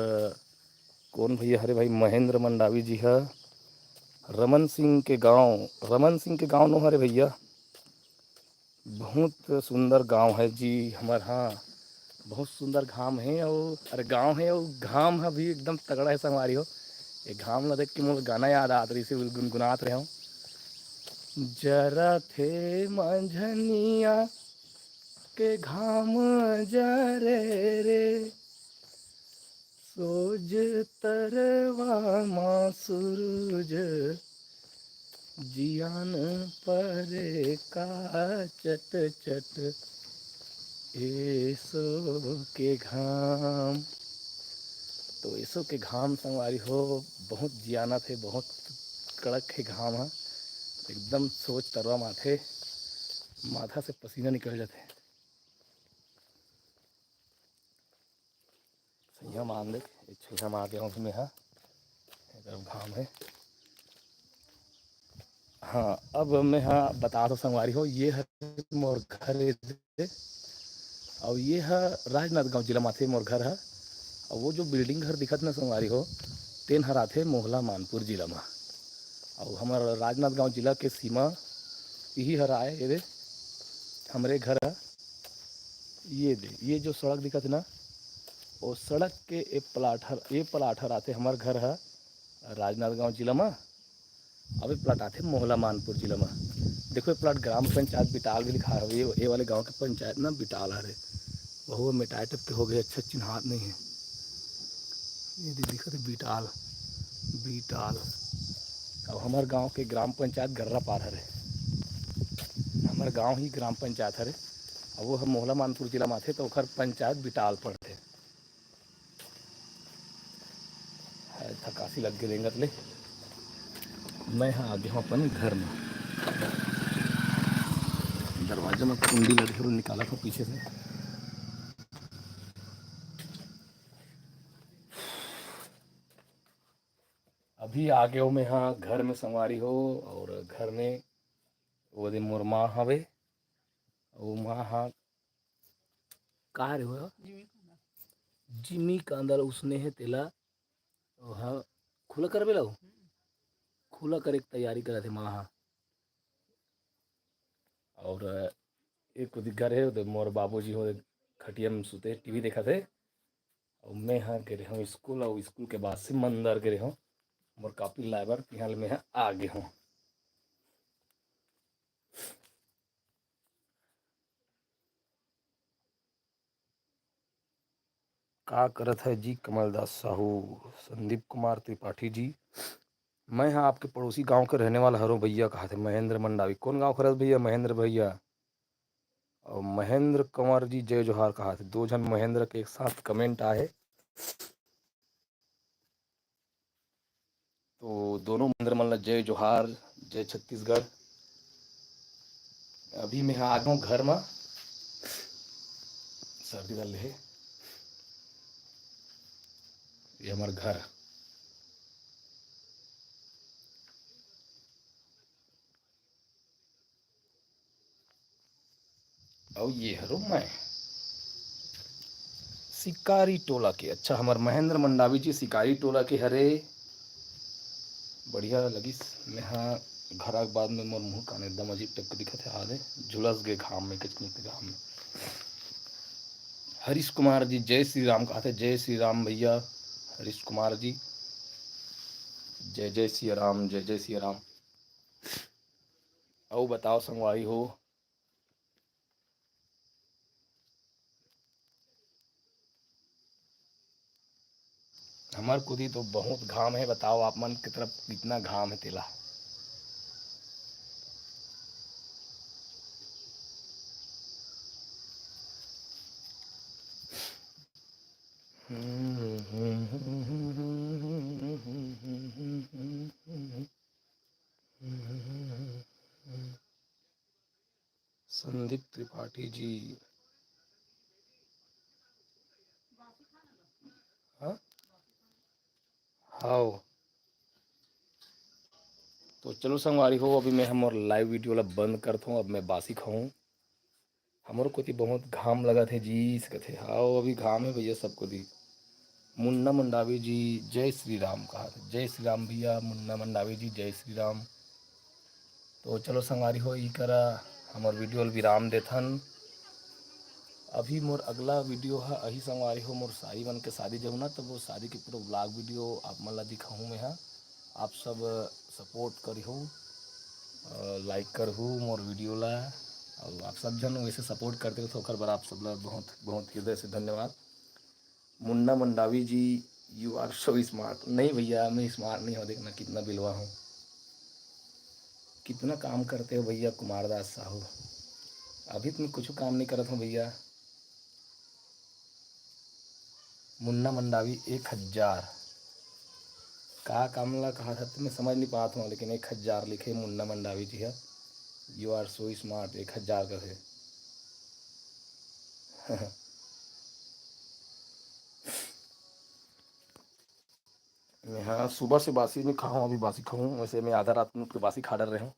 कौन भैया हरे भाई महेंद्र मंडावी जी है, रमन सिंह के गांव नो हरे भैया, बहुत सुंदर गांव है जी हमार। हाँ बहुत सुंदर घाम है, और अरे गांव है और घाम है भी एकदम तगड़ा है संगवारी हो। ये घाम ला देख के मुझे गाना याद आत रही से गुनगुनात रहे हूँ। जरा थे मंझनिया के घाम जरे रे, सोज तरवा मा सूरज जियान परे का चट चट यीशु के घाम। तो यीशु के घाम संगवारी हो बहुत जियाना थे, बहुत कड़क है घाम है, एकदम सोच तरवा माथे, माथा से पसीना निकल जाते। सैया मान देख छः हम आ गया हूँ मैं, हाँ एकदम घाम है। हाँ अब मैं हाँ बता दो संगवारी हो, ये है मोर घर है, और ये है राजनांदगांव जिला माथे मोर घर है। और वो जो बिल्डिंग घर दिखत ना संगवारी हो, तेन हर आथे मोहला मानपुर जिला में। और हमारा राजनांदगांव जिला के सीमा यही हर आए, ये दे हमारे घर है, ये दे ये जो सड़क दिखत ना, वो सड़क के ये पलाठर आते हमारे घर है राजनांदगांव जिला में। अब ये प्लाट आते मोहला मानपुर जिला में। देखो ये प्लाट ग्राम पंचायत बिटाल भी लिखा है, ये वाले गांव के पंचायत ना बिटाल हरे, वह मिटाई टप के हो गए, अच्छा चिन्हात नहीं है। ये दिखत है बिटाल, बिटाल अब हमार गांव के ग्राम पंचायत गर्रा पार हरे, हमार गांव ही ग्राम पंचायत हरे। अब वो हम मोहला मानपुर जिला में थे तो ओखर पंचायत बिटाल पड़ते। थकासी लग गई रेंगत ले। मैं हाँ आगे हूँ अपन घर में, दरवाजे में कुंडी लगी और निकाला था पीछे से। अभी आगे हो मैं हाँ घर में संवारी हो, और घर में वो दिन मोर माँ हवे, वो माँ हाँ कहाँ रे हो जिमी कांदल उसने है तेला हाँ खुला कर बेला खुला करे की तैयारी करे थे माँ हाँ। और एक घर है उधर मोर बाबूजी हो खटिया में सुते टीवी देखा थे। और मैं हाँ गए हूँ स्कूल, और स्कूल के बाद से मंदिर गए हूँ मोर कापी लाइबर पिहाल में हाँ आगे हूँ। का करत है जी कमलदास साहू, संदीप कुमार त्रिपाठी जी। मैं हाँ आपके पड़ोसी गांव के रहने वाला हरों भैया, कहा थे महेंद्र मंडावी। कौन गांव खरस भैया? महेंद्र भैया और महेंद्र कंवर जी जय जोहार कहा थे। दो जन महेंद्र के एक साथ कमेंट आए, तो दोनों महेंद्र मन ला जय जोहार, जय छत्तीसगढ़। अभी मैं आ गया हूँ घर में, सर्दी वाले है ये हमारा घर। और ये हरो मैं शिकारी टोला के। अच्छा हमारे महेंद्र मंडावी जी शिकारी टोला के हरे, बढ़िया लगी। मैं हाँ घर के बाद में मोर मुँह कान एकदम अजीब टाइप के दिखत है, हाले झुलस गए घाम में, किचनी के घाम में। हरीश कुमार जी जय श्री राम कहा थे। जय श्री राम भैया हरीश कुमार जी, जय जय श्री राम, जय जय श्री राम। और बताओ संगवारी हो, हमार खुदी तो बहुत घाम है। बताओ आप मन की तरफ कितना घाम है तेला? संदीप त्रिपाठी जी हाँ हाओ। तो चलो संगवारी हो, अभी मैं हम और लाइव वीडियो ला बंद करता हूँ। अब मैं बासी खाऊं, हमारे को बहुत घाम लगा थे जी कहते। हाओ अभी घाम है भैया सबको दी। मुन्ना मंडावी जी जय श्री राम कहा था। जय श्री राम भैया मुन्ना मंडावी जी, जय श्री राम। तो चलो संगवारी हो ई करा हमार वीडियो विराम देथन। अभी मोर अगला वीडियो है अही संगवारी हो, मोर सारी मन के शादी जब ना, तो वो शादी के पूरा ब्लॉग वीडियो आप मन ला दिखाऊँ मैं हाँ। आप सब सपोर्ट करी हो, लाइक करहु मोर वीडियो ला, और आप सब जन वैसे सपोर्ट करते हो तो ओकर बर आप सब ला बहुत बहुत हृदय से धन्यवाद। मुन्ना मंडावी जी यू आर सो स्मार्ट। नहीं भैया मैं स्मार्ट नहीं हूँ, देखना कितना बिलवा हूँ, कितना काम करते हो भैया कुमारदास साहू। अभी तो मैं कुछ काम नहीं करता हूँ भैया। मुन्ना मंडावी 1000 का काम ला कहा था तो मैं समझ नहीं पाता हूँ, लेकिन 1000 लिखे मुन्ना मंडावी जी है। यू आर सो स्मार्ट 1000 का थे। मैं हाँ सुबह से बासी में खाऊँ, अभी बासी खाऊँ, वैसे मैं आधा रात में उठ के बासी खा डर रहे हूँ।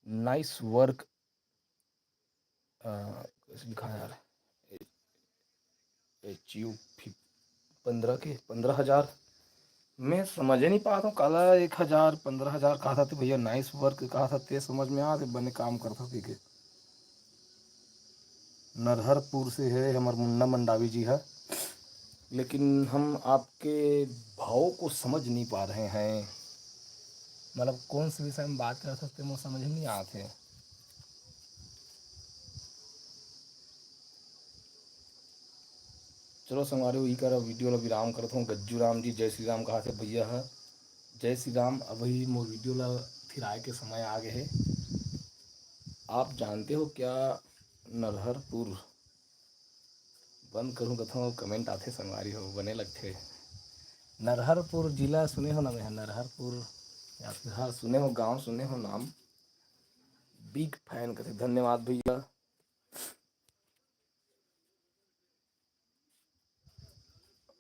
नाइस वर्क कैसे लिखा है यार, एच यू 15,000 मैं समझ ही नहीं पाता हूँ। काला 1000 15,000 कहा था तो भैया नाइस वर्क कहा था, ते समझ में आ बने काम करता थी के। नरहरपुर से है हमारे मुन्ना मंडावी जी है, लेकिन हम आपके भाव को समझ नहीं पा रहे हैं। मतलब कौन से विषय में बात कर सकते हैं वो समझ नहीं आते। चलो संगवारी वही कर वीडियो ला विराम करता हूँ। गज्जू राम जी जय श्री राम कहा थे भैया है। जय श्री राम। अभी मोर वीडियो ला फिर आए के समय आ गए है। आप जानते हो क्या नरहरपुर बंद करूँ कथों कमेंट आते संगवारी हो बने लगते। नरहरपुर जिला सुने हो ना मैं नरहरपुर या फिर हाँ सुने हो गांव सुने हो नाम। बिग फैन कहते धन्यवाद भैया।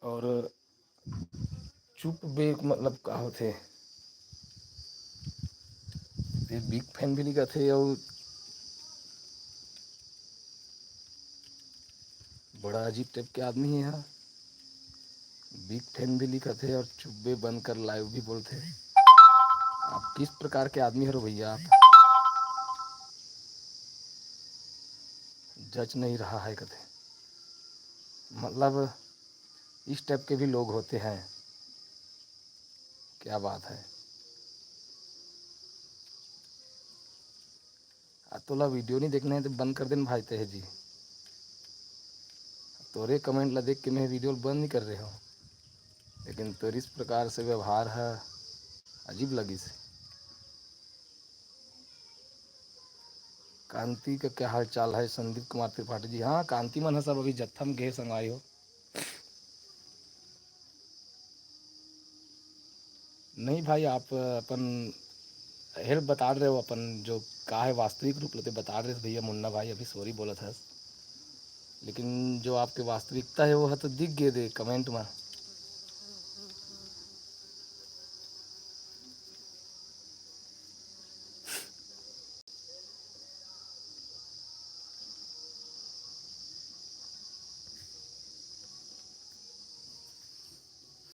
और चुप बे मतलब का होते ये बिग फैन भी लिखा थे और बड़ा अजीब टाइप के आदमी है यहाँ। बिग फैन भी लिखा थे और चुप्पे बनकर लाइव भी बोलते। आप किस प्रकार के आदमी हो भैया। आप जज नहीं रहा है कहते मतलब इस टाइप के भी लोग होते हैं। क्या बात है। तोला वीडियो नहीं देखना है तो बंद कर देना भाई ते जी। तोरे कमेंट ला देख के मैं वीडियो बंद नहीं कर रहे हो लेकिन तोर इस प्रकार से व्यवहार है अजीब लगी से। कांति का क्या हाल चाल है संदीप कुमार त्रिपाठी जी। हाँ कांति मन है सब अभी जत्था में गए संगवारी हो। नहीं भाई आप अपन हेल्प बता रहे हो अपन जो का है वास्तविक रूप लेते बता रहे थे भैया मुन्ना भाई अभी सॉरी बोला था। लेकिन जो आपके वास्तविकता है वो है तो दिख गए दे कमेंट में।